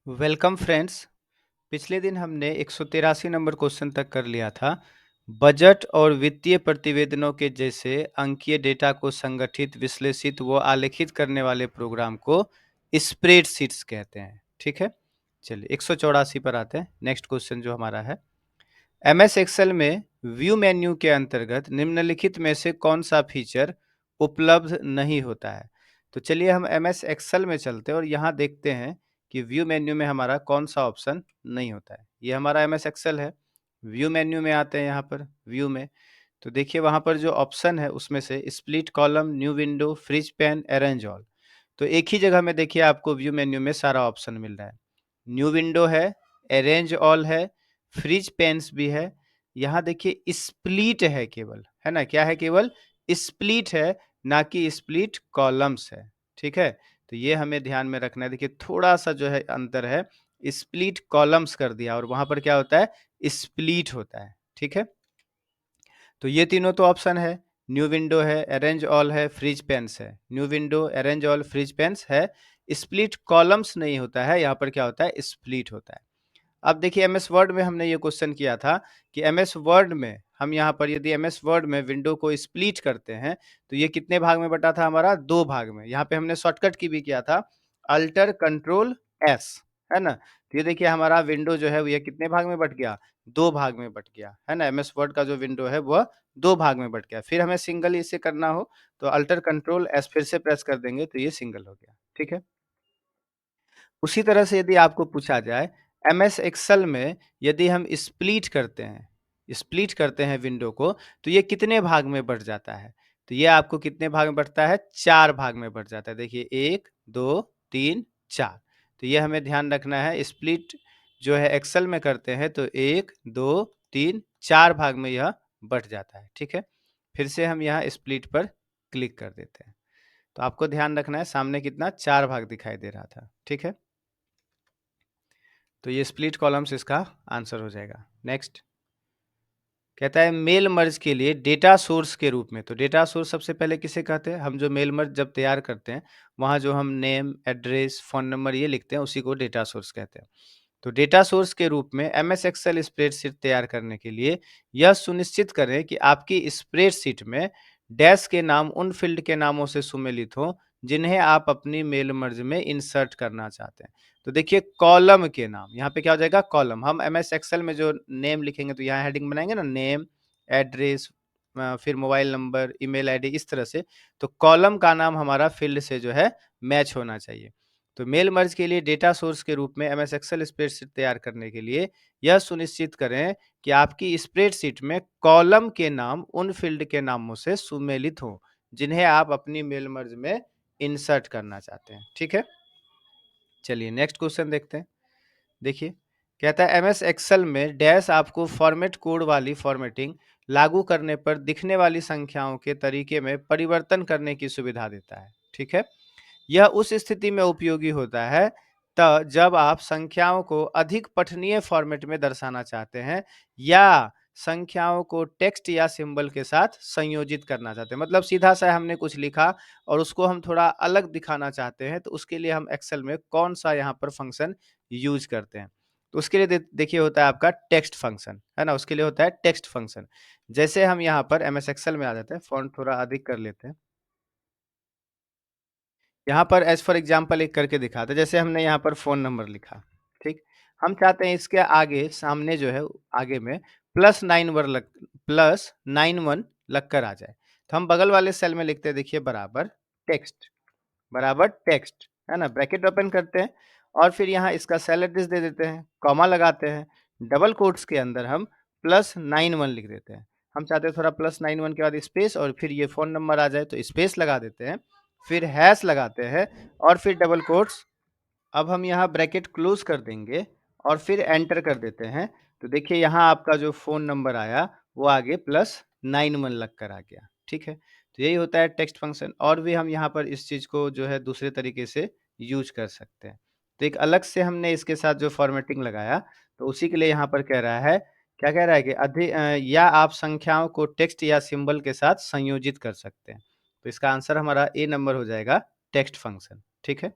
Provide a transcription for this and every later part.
Welcome friends. पिछले दिन हमने 183 नंबर क्वेश्चन तक कर लिया था। बजट और वित्तीय प्रतिवेदनों के जैसे अंकीय डेटा को संगठित, विश्लेषित व आलेखित करने वाले प्रोग्राम को स्प्रेडशीट्स कहते हैं। ठीक है, चलिए 184 पर आते हैं। नेक्स्ट क्वेश्चन जो हमारा है, एमएस एक्सेल में व्यू मेन्यू के अंतर्गत निम्नलिखित में से कौन सा फीचर उपलब्ध नहीं होता है। तो चलिए हम एमएस एक्सेल में चलते हैं और यहाँ देखते हैं कि व्यू मेन्यू में हमारा कौन सा ऑप्शन नहीं होता है। ये हमारा एमएस एक्सेल है, व्यू मेन्यू में आते हैं, यहाँ पर व्यू में तो देखिए वहाँ पर जो ऑप्शन है उसमें से split column, new window, fridge pan, arrange all. तो एक ही जगह में देखिए आपको व्यू मेन्यू में सारा ऑप्शन मिल रहा है। न्यू विंडो है, अरेंज ऑल है, फ्रिज पेन्स भी है। यहाँ देखिए स्प्लिट है केवल, है ना, क्या है, केवल स्प्लिट है, ना कि स्प्लिट कॉलम्स है। ठीक है, तो ये हमें ध्यान में रखना है। देखिए थोड़ा सा जो है अंतर है, स्प्लिट कॉलम्स कर दिया और वहां पर क्या होता है, स्प्लिट होता है। ठीक है, तो ये तीनों तो ऑप्शन है, न्यू विंडो है, अरेंज ऑल है, फ्रिज पेन्स है। New window, arrange all, fridge pens है, स्प्लिट कॉलम्स नहीं होता है, यहाँ पर क्या होता है, स्प्लिट होता है। अब देखिए एमएस वर्ड में हमने ये क्वेश्चन किया था कि एमएस वर्ड में हम यहाँ पर यदि एमएस वर्ड में विंडो को स्प्लिट करते हैं तो ये कितने भाग में बटा था, हमारा दो भाग में। यहाँ पे हमने शॉर्टकट की भी किया था, अल्टर कंट्रोल एस, है ना। तो ये देखिए हमारा विंडो जो है वो ये कितने भाग में बट गया, दो भाग में बट गया, है ना। एमएस वर्ड का जो विंडो है वह दो भाग में बट गया। फिर हमें सिंगल इसे करना हो तो अल्टर कंट्रोल एस फिर से प्रेस कर देंगे तो ये सिंगल हो गया। ठीक है, उसी तरह से यदि आपको पूछा जाए एमएस एक्सेल में यदि हम स्प्लिट करते हैं विंडो को तो ये कितने भाग में बढ़ जाता है। तो ये आपको कितने भाग में बढ़ता है, चार भाग में बढ़ जाता है। देखिए एक, दो, तीन, चार। तो ये हमें ध्यान रखना है, स्प्लिट जो है एक्सेल में करते हैं तो एक, दो, तीन, चार भाग में यह बढ़ जाता है। ठीक है, फिर से हम यहाँ स्प्लिट पर क्लिक कर देते हैं तो आपको ध्यान रखना है सामने कितना, चार भाग दिखाई दे रहा था। ठीक है, तो ये स्प्लिट कॉलम्स इसका आंसर हो जाएगा। नेक्स्ट कहता है मेल मर्ज के लिए डेटा सोर्स के रूप में। तो डेटा सोर्स सबसे पहले किसे कहते हैं, हम जो मेल मर्ज जब तैयार करते हैं वहाँ जो हम नेम, एड्रेस, फ़ोन नंबर ये लिखते हैं उसी को डेटा सोर्स कहते हैं। तो डेटा सोर्स के रूप में एमएस एक्सेल स्प्रेडशीट तैयार करने के लिए यह सुनिश्चित करें कि आपकी स्प्रेडशीट में डैश के नाम उन फील्ड के नामों से सुमेलित हों जिन्हें आप अपनी मेल मर्ज में इंसर्ट करना चाहते हैं। तो देखिए कॉलम के नाम, यहाँ पे क्या हो जाएगा, कॉलम। हम एमएस एक्सेल में जो नेम लिखेंगे तो यहाँ हेडिंग बनाएंगे ना, नेम, एड्रेस, फिर मोबाइल नंबर, ईमेल आईडी, इस तरह से। तो कॉलम का नाम हमारा फील्ड से जो है मैच होना चाहिए। तो मेल मर्ज के लिए डेटा सोर्स के रूप में एमएस एक्सेल स्प्रेडशीट तैयार करने के लिए यह सुनिश्चित करें कि आपकी स्प्रेडशीट में कॉलम के नाम उन फील्ड के नामों से सुमेलित हों जिन्हें आप अपनी मेल मर्ज में इंसर्ट करना चाहते हैं। ठीक है, चलिए नेक्स्ट क्वेश्चन देखते हैं। देखिए कहता है एमएस एक्सेल में डैश आपको फॉर्मेट कोड वाली फॉर्मेटिंग लागू करने पर दिखने वाली संख्याओं के तरीके में परिवर्तन करने की सुविधा देता है। ठीक है, यह उस स्थिति में उपयोगी होता है जब आप संख्याओं को अधिक पठनीय फॉर्मेट में दर्शाना चाहते हैं या संख्याओं को टेक्स्ट या सिंबल के साथ संयोजित करना चाहते हैं। मतलब सीधा सा हमने कुछ लिखा और उसको हम थोड़ा अलग दिखाना चाहते हैं तो उसके लिए हम एक्सेल में कौन सा यहाँ पर फंक्शन यूज करते हैं। तो उसके लिए देखिए होता है आपका टेक्स्ट फंक्शन, है ना, उसके लिए होता है टेक्स्ट फंक्शन। जैसे हम यहाँ पर एमएस एक्सेल में आ जाते हैं, फॉन्ट थोड़ा अधिक कर लेते हैं। यहाँ पर एज़ फॉर एग्ज़ाम्पल एक करके दिखाते हैं, जैसे हमने यहाँ पर फ़ोन नंबर लिखा, ठीक? हम चाहते हैं इसके आगे सामने जो है आगे में +91 लगकर आ जाए। तो हम बगल वाले सेल में लिखते हैं, देखिए बराबर टेक्स्ट, है ना? ब्रैकेट ओपन करते हैं और फिर यहाँ इसका सेल एड्रेस दे देते हैं, कॉमा लगाते हैं, डबल कोट्स के अंदर हम +91 लिख देते हैं। हम चाहते हैं थोड़ा +91 के बाद स्पेस और फिर ये फ़ोन नंबर आ जाए तो स्पेस लगा देते हैं, फिर हैश लगाते हैं और फिर डबल कोट्स। अब हम यहाँ ब्रैकेट क्लोज कर देंगे और फिर एंटर कर देते हैं। तो देखिए यहाँ आपका जो फ़ोन नंबर आया वो आगे +91 लग कर आ गया। ठीक है, तो यही होता है टेक्स्ट फंक्शन। और भी हम यहाँ पर इस चीज़ को जो है दूसरे तरीके से यूज कर सकते हैं। तो एक अलग से हमने इसके साथ जो फॉर्मेटिंग लगाया तो उसी के लिए यहाँ पर कह रहा है, क्या कह रहा है कि या आप संख्याओं को टेक्स्ट या सिंबल के साथ संयोजित कर सकते हैं। तो इसका आंसर हमारा ए नंबर हो जाएगा, टेक्स्ट फंक्शन। ठीक है,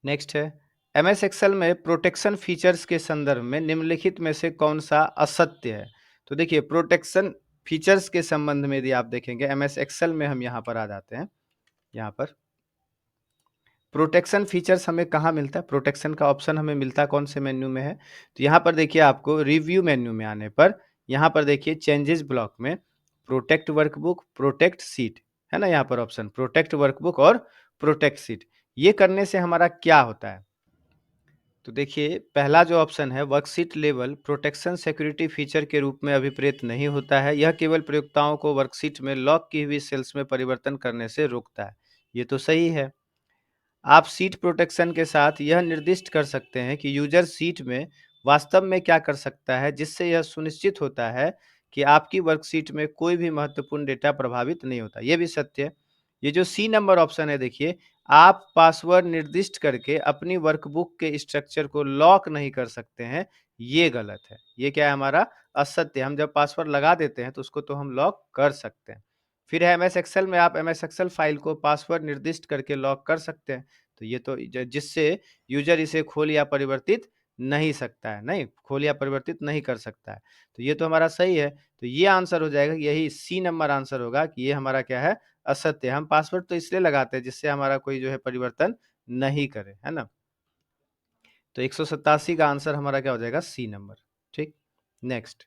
नेक्स्ट है, एमएस एक्सेल में प्रोटेक्शन फीचर्स के संदर्भ में निम्नलिखित में से कौन सा असत्य है? तो देखिए, प्रोटेक्शन फीचर्स के संबंध में यदि आप देखेंगे एमएस एक्सेल में, हम यहाँ पर आ जाते हैं। यहाँ पर प्रोटेक्शन फीचर्स हमें कहाँ मिलता है? प्रोटेक्शन का ऑप्शन हमें मिलता है कौन से मेन्यू में है? तो यहाँ पर देखिए, आपको रिव्यू मेन्यू में आने पर यहाँ पर देखिए चेंजेस ब्लॉक में प्रोटेक्ट वर्कबुक, प्रोटेक्ट सीट, है ना? यहाँ पर ऑप्शन प्रोटेक्ट वर्कबुक और प्रोटेक्ट सीट। ये करने से हमारा क्या होता है? तो देखिए, पहला जो ऑप्शन है worksheet level protection security feature के रूप में अभिप्रेत नहीं होता है। यह केवल प्रयोक्ताओं को वर्कशीट में लॉक की हुई सेल्स में परिवर्तन करने से रोकता है। ये तो सही है। आप सीट प्रोटेक्शन के साथ यह निर्दिष्ट कर सकते हैं कि यूजर सीट में वास्तव में क्या कर सकता है, जिससे यह सुनिश्चित होता है कि आपकी वर्कशीट में कोई भी महत्वपूर्ण डेटा प्रभावित नहीं होता। ये भी सत्य है। ये जो सी नंबर ऑप्शन है, देखिए, आप पासवर्ड निर्दिष्ट करके अपनी वर्कबुक के स्ट्रक्चर को लॉक नहीं कर सकते हैं, ये गलत है। ये क्या है? हमारा असत्य है। हम जब पासवर्ड लगा देते हैं तो उसको तो हम लॉक कर सकते हैं। फिर है एमएस एक्सेल में, आप एमएस एक्सेल फाइल को पासवर्ड निर्दिष्ट करके लॉक कर सकते हैं। तो ये तो जिससे यूजर इसे खोल या परिवर्तित नहीं सकता है, नहीं खोल या परिवर्तित नहीं कर सकता है। तो ये तो हमारा सही है। तो ये आंसर हो जाएगा, यही सी नंबर आंसर होगा कि ये हमारा क्या है? असत्य। हम पासवर्ड तो इसलिए लगाते हैं जिससे हमारा कोई जो है परिवर्तन नहीं करे, है ना? तो 187 का आंसर हमारा क्या हो जाएगा? सी नंबर। ठीक, नेक्स्ट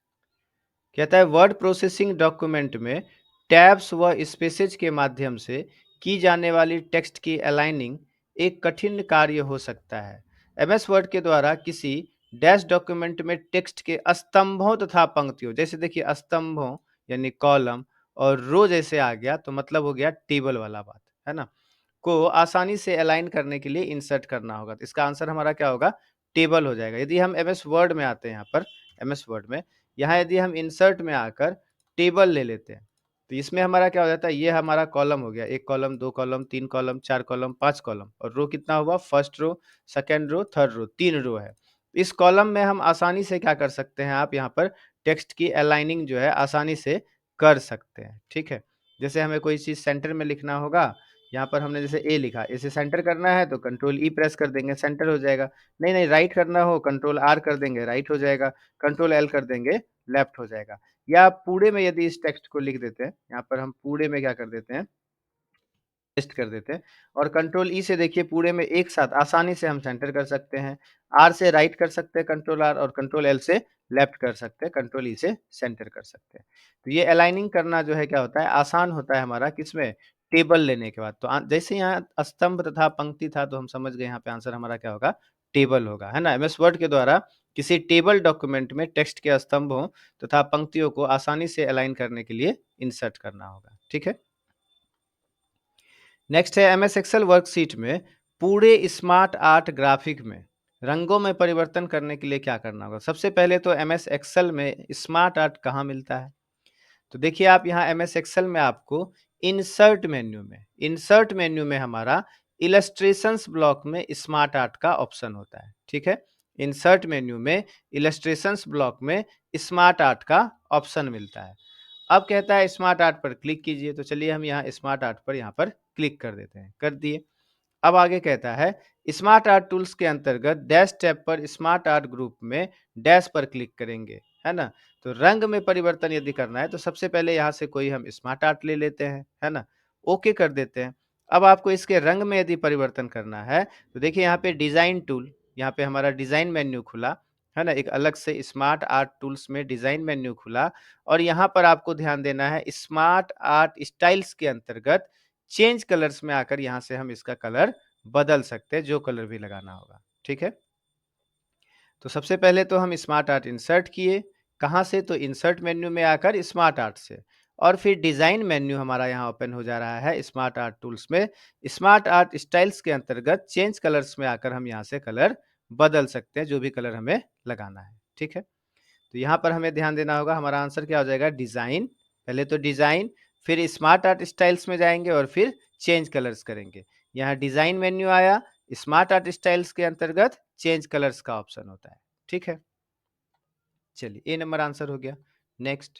कहता है वर्ड प्रोसेसिंग डॉक्यूमेंट में टैब्स व स्पेसेज के माध्यम से की जाने वाली टेक्स्ट की अलाइनिंग एक कठिन कार्य हो सकता है। एमएस वर्ड के द्वारा किसी डैश डॉक्यूमेंट में टेक्स्ट के स्तंभों तथा पंक्तियों, जैसे देखिए स्तंभों यानी कॉलम, और रो जैसे आ गया तो मतलब हो गया टेबल वाला बात, है ना? को आसानी से अलाइन करने के लिए इंसर्ट करना होगा। तो इसका आंसर हमारा क्या होगा? टेबल हो जाएगा। यदि हम एमएस वर्ड में आते हैं, यहाँ पर एमएस वर्ड में, यहाँ यदि हम इंसर्ट में आकर टेबल ले लेते हैं, तो इसमें हमारा क्या हो जाता है? ये हमारा कॉलम हो गया, 1 column, 2 column, 3 column, 4 column, 5 column, और रो कितना हुआ? First row, second row, third row, 3 row है। इस कॉलम में हम आसानी से क्या कर सकते हैं? आप यहाँ पर टेक्स्ट की अलाइनिंग जो है आसानी से कर सकते हैं, ठीक है? जैसे हमें कोई चीज़ सेंटर में लिखना होगा, यहाँ पर हमने जैसे ए लिखा, इसे सेंटर करना है तो कंट्रोल ई प्रेस कर देंगे, सेंटर हो जाएगा। नहीं, नहीं, राइट करना हो कंट्रोल आर कर देंगे, राइट हो जाएगा। कंट्रोल एल कर देंगे, लेफ्ट हो जाएगा। या पूरे में यदि इस टेक्स्ट को लिख देते हैं, यहाँ पर हम पूरे में क्या कर देते हैं? पेस्ट कर देते हैं, और कंट्रोल ई से देखिए पूरे में एक साथ आसानी से हम सेंटर कर सकते हैं। आर से राइट कर सकते हैं कंट्रोल आर, और कंट्रोल एल से लेफ्ट कर सकते हैं, कंट्रोल ई से सेंटर कर सकते हैं। तो ये अलाइनिंग करना जो है क्या होता है? आसान होता है हमारा किसमें? टेबल लेने के बाद। तो जैसे यहाँ स्तंभ तथा पंक्ति था तो हम समझ गए यहाँ पे आंसर हमारा क्या होगा? टेबल होगा, है ना? एमएस वर्ड के द्वारा किसी टेबल डॉक्यूमेंट में टेक्स्ट के स्तंभों तथा पंक्तियों को आसानी से अलाइन करने के लिए इंसर्ट करना होगा, ठीक है? नेक्स्ट है एमएस एक्सेल वर्कशीट में पूरे स्मार्ट आर्ट ग्राफिक में रंगों में परिवर्तन करने के लिए क्या करना होगा? सबसे पहले तो एमएस एक्सेल में स्मार्ट आर्ट कहाँ मिलता है? तो देखिए, आप यहाँ एमएस एक्सेल में आपको इंसर्ट मेन्यू में हमारा इलस्ट्रेशंस ब्लॉक में स्मार्ट आर्ट का ऑप्शन होता है, ठीक है? इंसर्ट मेन्यू में इलस्ट्रेशंस ब्लॉक में स्मार्ट आर्ट का ऑप्शन मिलता है। अब कहता है स्मार्ट आर्ट पर क्लिक कीजिए, तो चलिए हम यहाँ स्मार्ट आर्ट पर यहाँ पर क्लिक कर देते हैं, कर दिए। अब आगे कहता है स्मार्ट आर्ट टूल्स के अंतर्गत डैश टैब पर स्मार्ट आर्ट ग्रुप में डैश पर क्लिक करेंगे, है ना? तो रंग में परिवर्तन यदि करना है तो सबसे पहले यहाँ से कोई हम स्मार्ट आर्ट ले लेते हैं, है ना? ओके कर देते हैं। अब आपको इसके रंग में यदि परिवर्तन करना है तो देखिए यहाँ पे डिजाइन टूल, यहाँ पे हमारा डिजाइन मेन्यू खुला, है ना? एक अलग से स्मार्ट आर्ट टूल्स में डिजाइन मेन्यू खुला, और यहाँ पर आपको ध्यान देना है स्मार्ट आर्ट स्टाइल्स के अंतर्गत चेंज कलर्स में आकर यहाँ से हम इसका कलर बदल सकते हैं, जो कलर भी लगाना होगा, ठीक है? तो सबसे पहले तो हम स्मार्ट आर्ट इंसर्ट किए, कहाँ से? तो इंसर्ट मेन्यू में आकर स्मार्ट आर्ट से, और फिर डिज़ाइन मेन्यू हमारा यहाँ ओपन हो जा रहा है स्मार्ट आर्ट टूल्स में। स्मार्ट आर्ट स्टाइल्स के अंतर्गत चेंज कलर्स में आकर हम यहाँ से कलर बदल सकते हैं, जो भी कलर हमें लगाना है, ठीक है? तो यहाँ पर हमें ध्यान देना होगा, हमारा आंसर क्या हो जाएगा? डिज़ाइन। पहले तो डिज़ाइन, फिर स्मार्ट आर्ट स्टाइल्स में जाएँगे और फिर चेंज कलर्स करेंगे। यहाँ डिज़ाइन मेन्यू आया, स्मार्ट आर्ट स्टाइल्स के अंतर्गत चेंज कलर्स का ऑप्शन होता है, ठीक है? चलिए, ए नंबर आंसर हो गया। नेक्स्ट,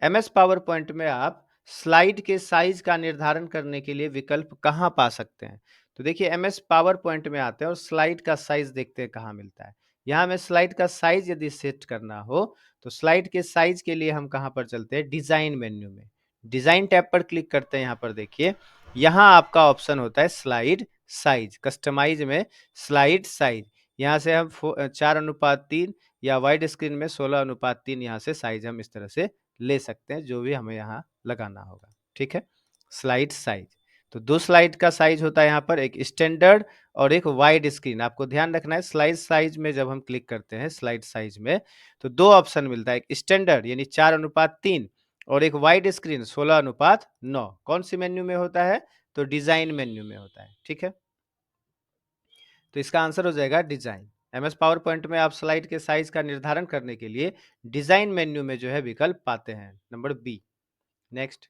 एमएस पावर पॉइंट में आप स्लाइड के साइज का निर्धारण करने के लिए विकल्प कहाँ पा सकते हैं? तो देखिए एमएस पावर पॉइंट में आते हैं और स्लाइड का साइज देखते हैं कहाँ मिलता है। यहाँ हमें स्लाइड का साइज यदि सेट करना हो तो स्लाइड के साइज के लिए हम कहाँ पर चलते हैं, डिजाइन मेन्यू में। डिजाइन टैब पर क्लिक करते हैं। यहाँ पर देखिए, यहाँ आपका ऑप्शन होता है स्लाइड साइज, कस्टमाइज में स्लाइड साइज। यहाँ से हम 4:3 या वाइड स्क्रीन में 16:3 यहाँ से साइज हम इस तरह से ले सकते हैं, जो भी हमें यहाँ लगाना होगा। ठीक है, स्लाइड साइज। तो दो स्लाइड का साइज होता है यहाँ पर, एक स्टैंडर्ड और एक वाइड स्क्रीन। आपको ध्यान रखना है स्लाइड साइज में जब हम क्लिक करते हैं स्लाइड साइज में, तो दो ऑप्शन मिलता है, एक स्टैंडर्ड यानी 4:3 और एक वाइड स्क्रीन 16:9। कौन सी मेन्यू में होता है, तो डिजाइन मेन्यू में होता है। ठीक है, तो इसका आंसर हो जाएगा डिजाइन। एमएस पावर पॉइंट में आप स्लाइड के साइज का निर्धारण करने के लिए डिजाइन मेन्यू में जो है विकल्प पाते हैं, number B. Next,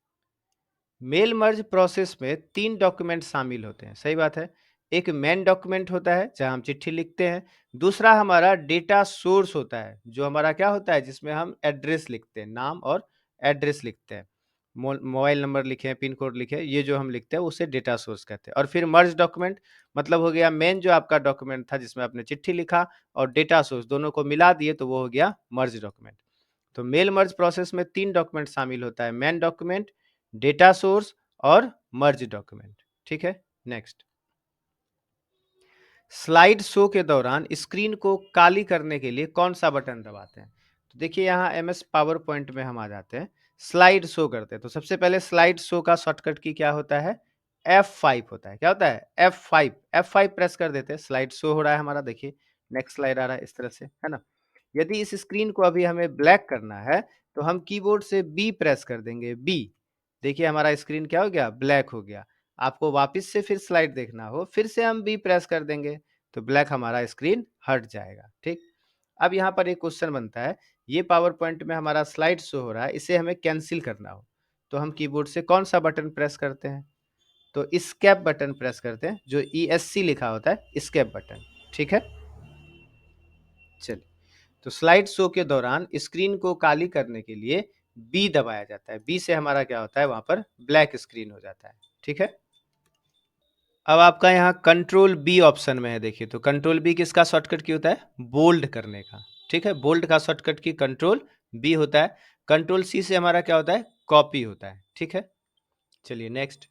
mail merge process में 3 डॉक्यूमेंट शामिल होते हैं, सही बात है। एक मेन डॉक्यूमेंट होता है जहां हम चिट्ठी लिखते हैं, दूसरा हमारा डेटा सोर्स होता है जो हमारा क्या होता है, जिसमें हम एड्रेस लिखते हैं, नाम और एड्रेस लिखते हैं, मोबाइल नंबर लिखे, पिन कोड लिखे, ये जो हम लिखते हैं उसे डेटा सोर्स कहते हैं। और फिर मर्ज डॉक्यूमेंट मतलब हो गया मेन जो आपका डॉक्यूमेंट था जिसमें आपने चिट्ठी लिखा, और डेटा सोर्स दोनों को मिला दिए तो वो हो गया मर्ज डॉक्यूमेंट। तो मेल मर्ज प्रोसेस में 3 डॉक्यूमेंट शामिल होता है, मेन डॉक्यूमेंट, डेटा सोर्स और मर्ज डॉक्यूमेंट। ठीक है, नेक्स्ट, स्लाइड शो के दौरान स्क्रीन को काली करने के लिए कौन सा बटन दबाते हैं। तो देखिए यहाँ एमएस पावर पॉइंट में हम आ जाते हैं, स्लाइड शो करते हैं। तो सबसे पहले स्लाइड शो का शॉर्टकट की क्या होता है, F5 होता है। क्या होता है, F5 प्रेस कर देते हैं, स्लाइड शो हो रहा है हमारा। देखिए नेक्स्ट स्लाइड आ रहा है इस तरह से, है ना। यदि इस स्क्रीन को अभी हमें ब्लैक करना है तो हम कीबोर्ड से बी प्रेस कर देंगे, बी। देखिए हमारा स्क्रीन क्या हो गया, ब्लैक हो गया। आपको वापस से फिर स्लाइड देखना हो, फिर से हम बी प्रेस कर देंगे तो ब्लैक हमारा स्क्रीन हट जाएगा। ठीक, अब यहाँ पर एक क्वेश्चन बनता है, ये पावर पॉइंट में हमारा स्लाइड शो हो रहा है, इसे हमें कैंसिल करना हो तो हम कीबोर्ड से कौन सा बटन प्रेस करते हैं, तो एस्केप बटन प्रेस करते हैं, जो ESC लिखा होता है, एस्केप बटन। ठीक है, चलिए, तो स्लाइड शो के दौरान स्क्रीन को काली करने के लिए बी दबाया जाता है। बी से हमारा क्या होता है, वहां पर ब्लैक स्क्रीन हो जाता है। ठीक है, अब आपका यहाँ कंट्रोल बी ऑप्शन में है। देखिए तो कंट्रोल बी किसका शॉर्टकट की होता है, बोल्ड करने का। ठीक है, बोल्ड का शॉर्टकट की कंट्रोल बी होता है। कंट्रोल सी से हमारा क्या होता है, कॉपी होता है। ठीक है, चलिए नेक्स्ट,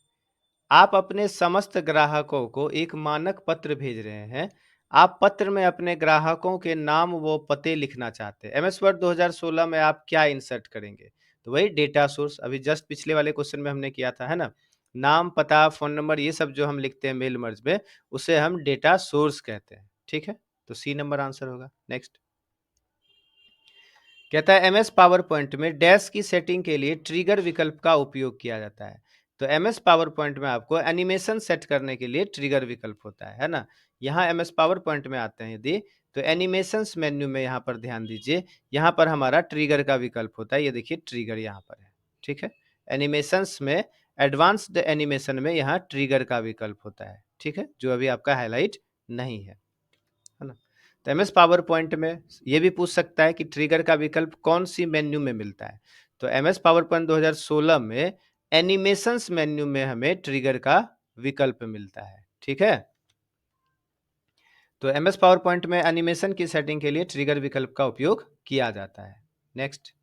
आप अपने समस्त ग्राहकों को एक मानक पत्र भेज रहे हैं। आप पत्र में अपने ग्राहकों के नाम व पते लिखना चाहते हैं। एमएस वर्ड 2016 में आप क्या इंसर्ट करेंगे, तो वही डेटा सोर्स, अभी जस्ट पिछले वाले क्वेश्चन में हमने किया था, है ना। नाम, पता, फोन नंबर, ये सब जो हम लिखते हैं मेल मर्ज में, उसे हम डेटा सोर्स कहते हैं। ठीक है, तो सी नंबर आंसर होगा। नेक्स्ट, कहता है एमएस पावर पॉइंट में डैश की सेटिंग के लिए ट्रिगर विकल्प का उपयोग किया जाता है। तो एमएस पावर पॉइंट में आपको एनिमेशन सेट करने के लिए ट्रिगर विकल्प होता है ना। यहाँ एमएस पावर पॉइंट में आते हैं यदि, तो एनिमेशंस मेन्यू में यहाँ पर ध्यान दीजिए, यहाँ पर हमारा ट्रिगर का विकल्प होता है। ये देखिए ट्रिगर यहाँ पर है। ठीक है, एनिमेशंस में एडवांस्ड एनिमेशन में यहाँ ट्रिगर का विकल्प होता है। ठीक है, जो अभी आपका हाईलाइट नहीं है ना। तो एमएस पावर पॉइंट में ये भी पूछ सकता है कि ट्रिगर का विकल्प कौन सी मेन्यू में मिलता है। तो एमएस पावर पॉइंट 2016 में एनिमेशंस मेन्यू में हमें ट्रिगर का विकल्प मिलता है। ठीक है, तो एमएस पावर पॉइंट में एनिमेशन की सेटिंग के लिए ट्रिगर विकल्प का उपयोग किया जाता है। नेक्स्ट,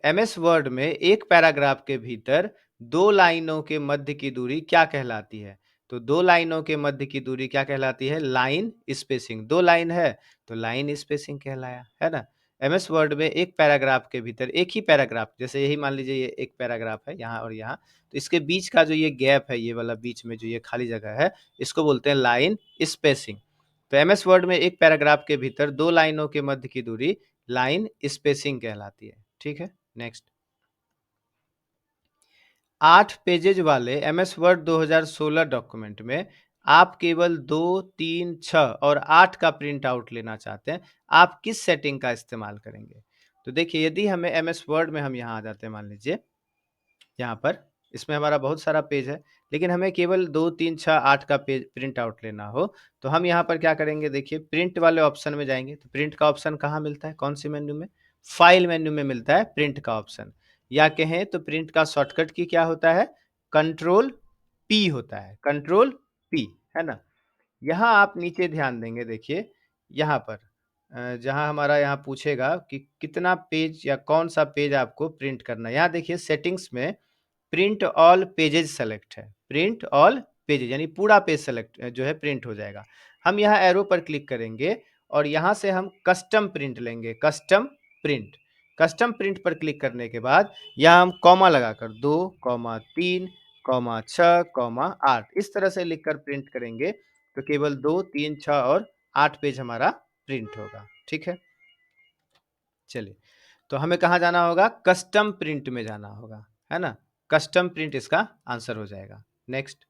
एमएस वर्ड में एक पैराग्राफ के भीतर दो लाइनों के मध्य की दूरी क्या कहलाती है। तो दो लाइनों के मध्य की दूरी क्या कहलाती है, लाइन स्पेसिंग। दो लाइन है तो लाइन स्पेसिंग कहलाया, है ना। एमएस वर्ड में एक पैराग्राफ के भीतर, एक ही पैराग्राफ, जैसे यही मान लीजिए ये एक पैराग्राफ है यहाँ और यहाँ, तो इसके बीच का जो ये गैप है, ये वाला बीच में जो ये खाली जगह है, इसको बोलते हैं लाइन स्पेसिंग। तो एमएस वर्ड में एक पैराग्राफ के भीतर दो लाइनों के मध्य की दूरी लाइन स्पेसिंग कहलाती है। ठीक है, नेक्स्ट, 8 पेजेज वाले एमएस वर्ड 2016 डॉक्यूमेंट में आप केवल 2, 3, 6 और 8 का प्रिंट आउट लेना चाहते हैं। आप किस सेटिंग का इस्तेमाल करेंगे। तो देखिए यदि हमें एमएस वर्ड में हम यहाँ आ जाते हैं, मान लीजिए यहाँ पर, इसमें हमारा बहुत सारा पेज है, लेकिन हमें केवल 2, 3, 6, 8 का पेज प्रिंट आउट लेना हो तो हम यहाँ पर क्या करेंगे, देखिए प्रिंट वाले ऑप्शन में जाएंगे। तो प्रिंट का ऑप्शन कहाँ मिलता है, कौन सी मेन्यू में, फाइल मेन्यू में मिलता है प्रिंट का ऑप्शन। या कहें तो प्रिंट का शॉर्टकट की क्या होता है, कंट्रोल पी होता है, कंट्रोल पी, है ना। यहाँ आप नीचे ध्यान देंगे, देखिए यहाँ पर जहाँ हमारा यहाँ पूछेगा कि कितना पेज या कौन सा पेज आपको प्रिंट करना है। यहाँ देखिए सेटिंग्स में प्रिंट ऑल पेजेस सेलेक्ट है, प्रिंट ऑल पेजेस यानी पूरा पेज सेलेक्ट जो है प्रिंट हो जाएगा। हम यहाँ एरो पर क्लिक करेंगे और यहाँ से हम कस्टम प्रिंट लेंगे, कस्टम प्रिंट। कस्टम प्रिंट पर क्लिक करने के बाद यहाँ हम कॉमा लगाकर 2, 3, 6, 8 इस तरह से लिखकर प्रिंट करेंगे तो केवल 2, 3, 6 और 8 पेज हमारा प्रिंट होगा। ठीक है, चलिए तो हमें कहाँ जाना होगा, कस्टम प्रिंट में जाना होगा, है ना। कस्टम प्रिंट इसका आंसर हो जाएगा। नेक्स्ट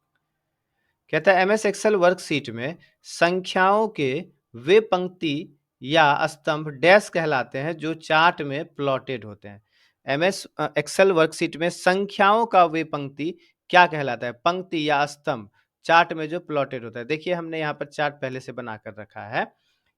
कहता है एमएस एक्सेल वर्कशीट में संख्याओं के वे पंक्ति या स्तंभ डैश कहलाते हैं जो चार्ट में प्लॉटेड होते हैं। एमएस एक्सेल वर्कशीट में संख्याओं का वे पंक्ति क्या कहलाता है, पंक्ति या स्तंभ चार्ट में जो प्लॉटेड होता है। देखिए हमने यहाँ पर चार्ट पहले से बना कर रखा है,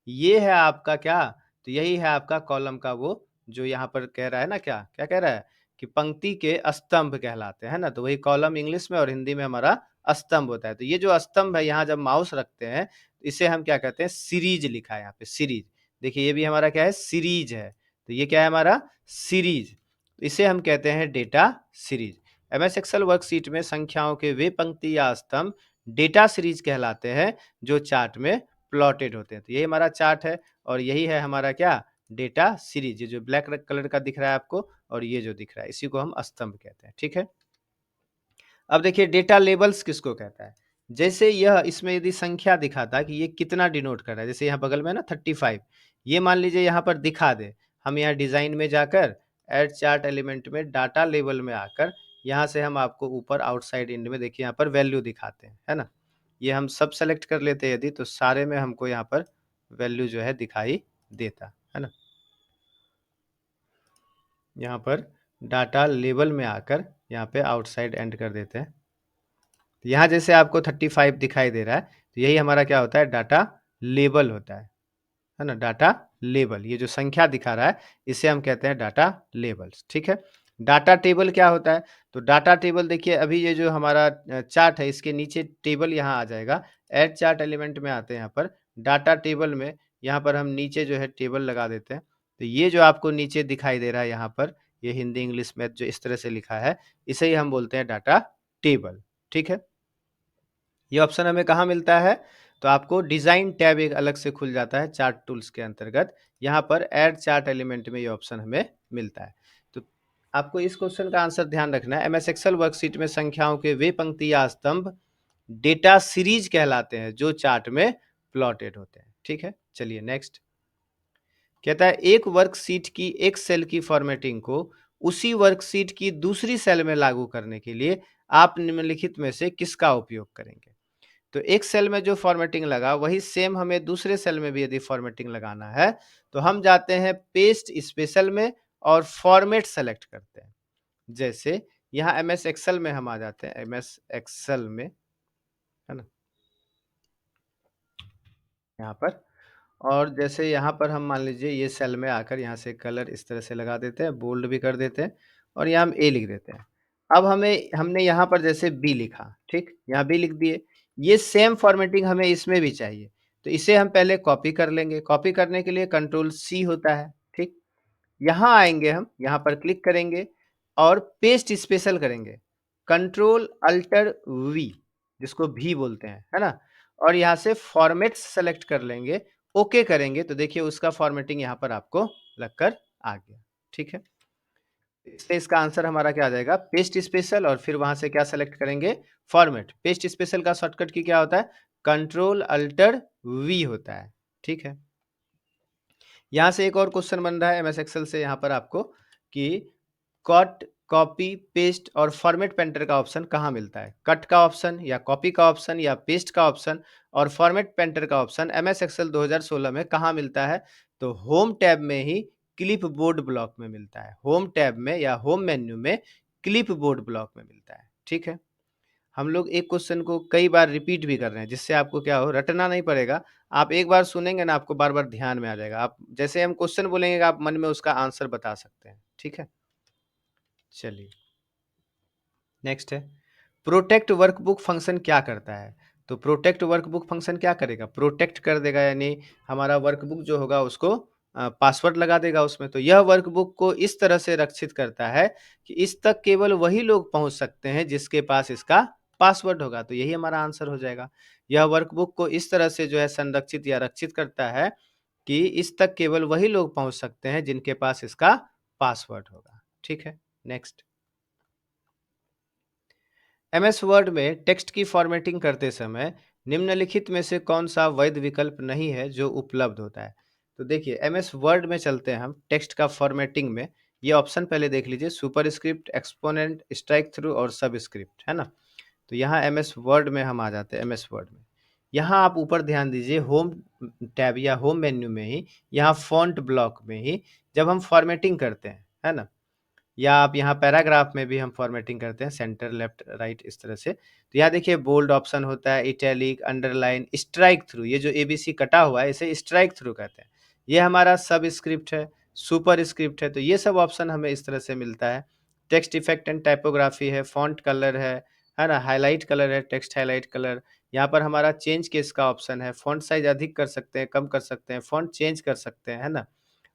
ये है आपका क्या, तो यही है आपका कॉलम का वो जो यहाँ पर कह रहा है ना, क्या क्या कह रहा है कि पंक्ति के स्तंभ कहलाते हैं ना, तो वही कॉलम इंग्लिश में और हिंदी में हमारा स्तंभ होता है। तो ये जो स्तंभ है यहाँ जब माउस रखते हैं तो इसे हम क्या कहते हैं, सीरीज लिखा है यहाँ पे, सीरीज। देखिए ये भी हमारा क्या है, सीरीज है, तो ये क्या है हमारा सीरीज, इसे हम कहते हैं data series. MS Excel worksheet में संख्याओं के वे पंक्ति या स्तंभ डेटा सीरीज कहलाते हैं जो चार्ट में प्लॉटेड होते हैं। तो यही हमारा चार्ट है और यही है हमारा क्या, डेटा सीरीज। ये जो ब्लैक कलर का दिख रहा है आपको और ये जो दिख रहा है इसी को हम स्तंभ कहते हैं। ठीक है, अब देखिए डेटा लेबल्स किसको कहता है। जैसे यह इसमें यदि संख्या दिखाता कि ये कितना डिनोट कर रहा है, जैसे यहाँ बगल में ना 35, ये मान लीजिए यहाँ पर दिखा दे, हम यहाँ डिजाइन में जाकर ऐड चार्ट एलिमेंट में डाटा लेबल में आकर यहाँ से हम आपको ऊपर आउटसाइड इंड में देखिए यहाँ पर वैल्यू दिखाते हैं, है ना। ये हम सब सेलेक्ट कर लेते हैं यदि, तो सारे में हमको यहाँ पर वैल्यू जो है दिखाई देता है ना। यहाँ पर डाटा लेबल में आकर यहाँ पे आउटसाइड एंड कर देते हैं। तो यहाँ जैसे आपको 35 दिखाई दे रहा है तो यही हमारा क्या होता है, डाटा लेबल होता है ना। डाटा लेबल, ये जो संख्या दिखा रहा है इसे हम कहते हैं डाटा लेबल्स। ठीक है, डाटा टेबल क्या होता है, तो डाटा टेबल देखिए अभी ये जो हमारा चार्ट है इसके नीचे टेबल यहाँ आ जाएगा। ऐड चार्ट एलिमेंट में आते हैं यहाँ पर डाटा टेबल में, यहाँ पर हम नीचे जो है टेबल लगा देते हैं। तो ये जो आपको नीचे दिखाई दे रहा है यहाँ पर, ये हिंदी इंग्लिश में जो इस तरह से लिखा है इसे ही हम बोलते हैं डाटा टेबल। ठीक है, ये ऑप्शन हमें कहाँ मिलता है, तो आपको डिजाइन टैब एक अलग से खुल जाता है चार्ट टूल्स के अंतर्गत, यहाँ पर ऐड चार्ट एलिमेंट में ये ऑप्शन हमें मिलता है। तो आपको इस क्वेश्चन का आंसर ध्यान रखना है, एमएस एक्सेल वर्कशीट में संख्याओं के वे पंक्ति या स्तंभ डेटा सीरीज कहलाते हैं जो चार्ट में प्लॉटेड होते हैं। ठीक है, चलिए नेक्स्ट कहता है एक वर्कशीट की एक सेल की फॉर्मेटिंग को उसी वर्कशीट की दूसरी सेल में लागू करने के लिए आप निम्नलिखित में से किसका उपयोग करेंगे। तो एक सेल में जो फॉर्मेटिंग लगा वही सेम हमें दूसरे सेल में भी यदि फॉर्मेटिंग लगाना है तो हम जाते हैं पेस्ट स्पेशल में और फॉर्मेट सेलेक्ट करते हैं। जैसे यहाँ एमएस एक्सेल में हम आ जाते हैं, एमएस एक्सेल में, है ना, यहाँ पर, और जैसे यहाँ पर हम मान लीजिए ये सेल में आकर यहाँ से कलर इस तरह से लगा देते हैं, बोल्ड भी कर देते हैं और यहाँ हम ए लिख देते हैं। अब हमने यहाँ पर जैसे बी लिखा, ठीक, यहाँ बी लिख दिए, ये सेम फॉर्मेटिंग हमें इसमें भी चाहिए, तो इसे हम पहले कॉपी कर लेंगे। कॉपी करने के लिए कंट्रोल सी होता है, ठीक। यहाँ आएंगे, हम यहाँ पर क्लिक करेंगे और पेस्ट स्पेशल करेंगे, कंट्रोल अल्टर वी जिसको भी बोलते हैं, है ना, और यहाँ से फॉर्मेट सेलेक्ट कर लेंगे, ओके करेंगे तो देखिए उसका फॉर्मेटिंग यहाँ पर आपको लगकर आ गया। ठीक है, इसलिए इसका आंसर हमारा क्या आ जाएगा, पेस्ट स्पेशल, और फिर वहां से क्या सेलेक्ट करेंगे, फॉर्मेट। पेस्ट स्पेशल का शॉर्टकट की क्या होता है, कंट्रोल अल्टर वी होता है। ठीक है, यहाँ से एक और क्वेश्चन बन रहा है एमएस एक्सेल से यहाँ पर आपको कि कट, कॉपी, पेस्ट और फॉर्मेट पेंटर का ऑप्शन कहाँ मिलता है। कट का ऑप्शन या कॉपी का ऑप्शन या पेस्ट का ऑप्शन और फॉर्मेट पेंटर का ऑप्शन एमएस एक्सेल 2016 में कहाँ मिलता है, तो होम टैब में ही क्लिप बोर्ड ब्लॉक में मिलता है। होम टैब में या होम मेन्यू में क्लिप बोर्ड ब्लॉक में मिलता है। ठीक है, हम लोग एक क्वेश्चन को कई बार रिपीट भी कर रहे हैं जिससे आपको क्या हो, रटना नहीं पड़ेगा। आप एक बार सुनेंगे ना आपको बार बार ध्यान में आ जाएगा। आप जैसे हम क्वेश्चन बोलेंगे आप मन में उसका आंसर बता सकते हैं। ठीक है, चलिए नेक्स्ट है प्रोटेक्ट वर्कबुक फंक्शन क्या करता है? तो प्रोटेक्ट वर्कबुक फंक्शन क्या करेगा? प्रोटेक्ट कर देगा, यानी हमारा वर्कबुक जो होगा उसको पासवर्ड लगा देगा उसमें। तो यह वर्कबुक को इस तरह से रक्षित करता है कि इस तक केवल वही लोग पहुँच सकते हैं जिसके पास इसका पासवर्ड होगा। तो यही हमारा आंसर हो जाएगा। यह वर्कबुक को इस तरह से जो है संरक्षित या रक्षित करता है कि इस तक केवल वही लोग पहुँच सकते हैं जिनके पास इसका पासवर्ड होगा। ठीक है, नेक्स्ट। एमएस वर्ड में टेक्स्ट की फॉर्मेटिंग करते समय निम्नलिखित में से कौन सा वैध विकल्प नहीं है जो उपलब्ध होता है? तो देखिए, एमएस वर्ड में चलते हैं हम टेक्स्ट का फॉर्मेटिंग में। ये ऑप्शन पहले देख लीजिए, सुपरस्क्रिप्ट, एक्सपोनेंट, स्ट्राइक थ्रू और सबस्क्रिप्ट, है ना? तो यहाँ एमएस वर्ड में हम आ जाते हैं। एमएस वर्ड में यहाँ आप ऊपर ध्यान दीजिए, होम टैब या होम मेन्यू में ही, यहाँ फॉन्ट ब्लॉक में ही जब हम फॉर्मेटिंग करते हैं, है ना? या आप यहाँ पैराग्राफ में भी हम फॉर्मेटिंग करते हैं, सेंटर, लेफ्ट, राइट, इस तरह से। तो यहाँ देखिए बोल्ड ऑप्शन होता है, इटैलिक, अंडरलाइन, स्ट्राइक थ्रू। ये जो एबीसी कटा हुआ है इसे स्ट्राइक थ्रू कहते हैं। ये हमारा सब स्क्रिप्ट है, सुपर स्क्रिप्ट है। तो ये सब ऑप्शन हमें इस तरह से मिलता है। टेक्स्ट इफेक्ट एंड टाइपोग्राफी है, फॉन्ट कलर है ना, हाईलाइट कलर है, टेक्स्ट हाईलाइट कलर। यहाँ पर हमारा चेंज केस का ऑप्शन है, फॉन्ट साइज अधिक कर सकते हैं, कम कर सकते हैं, फॉन्ट चेंज कर सकते हैं, है ना?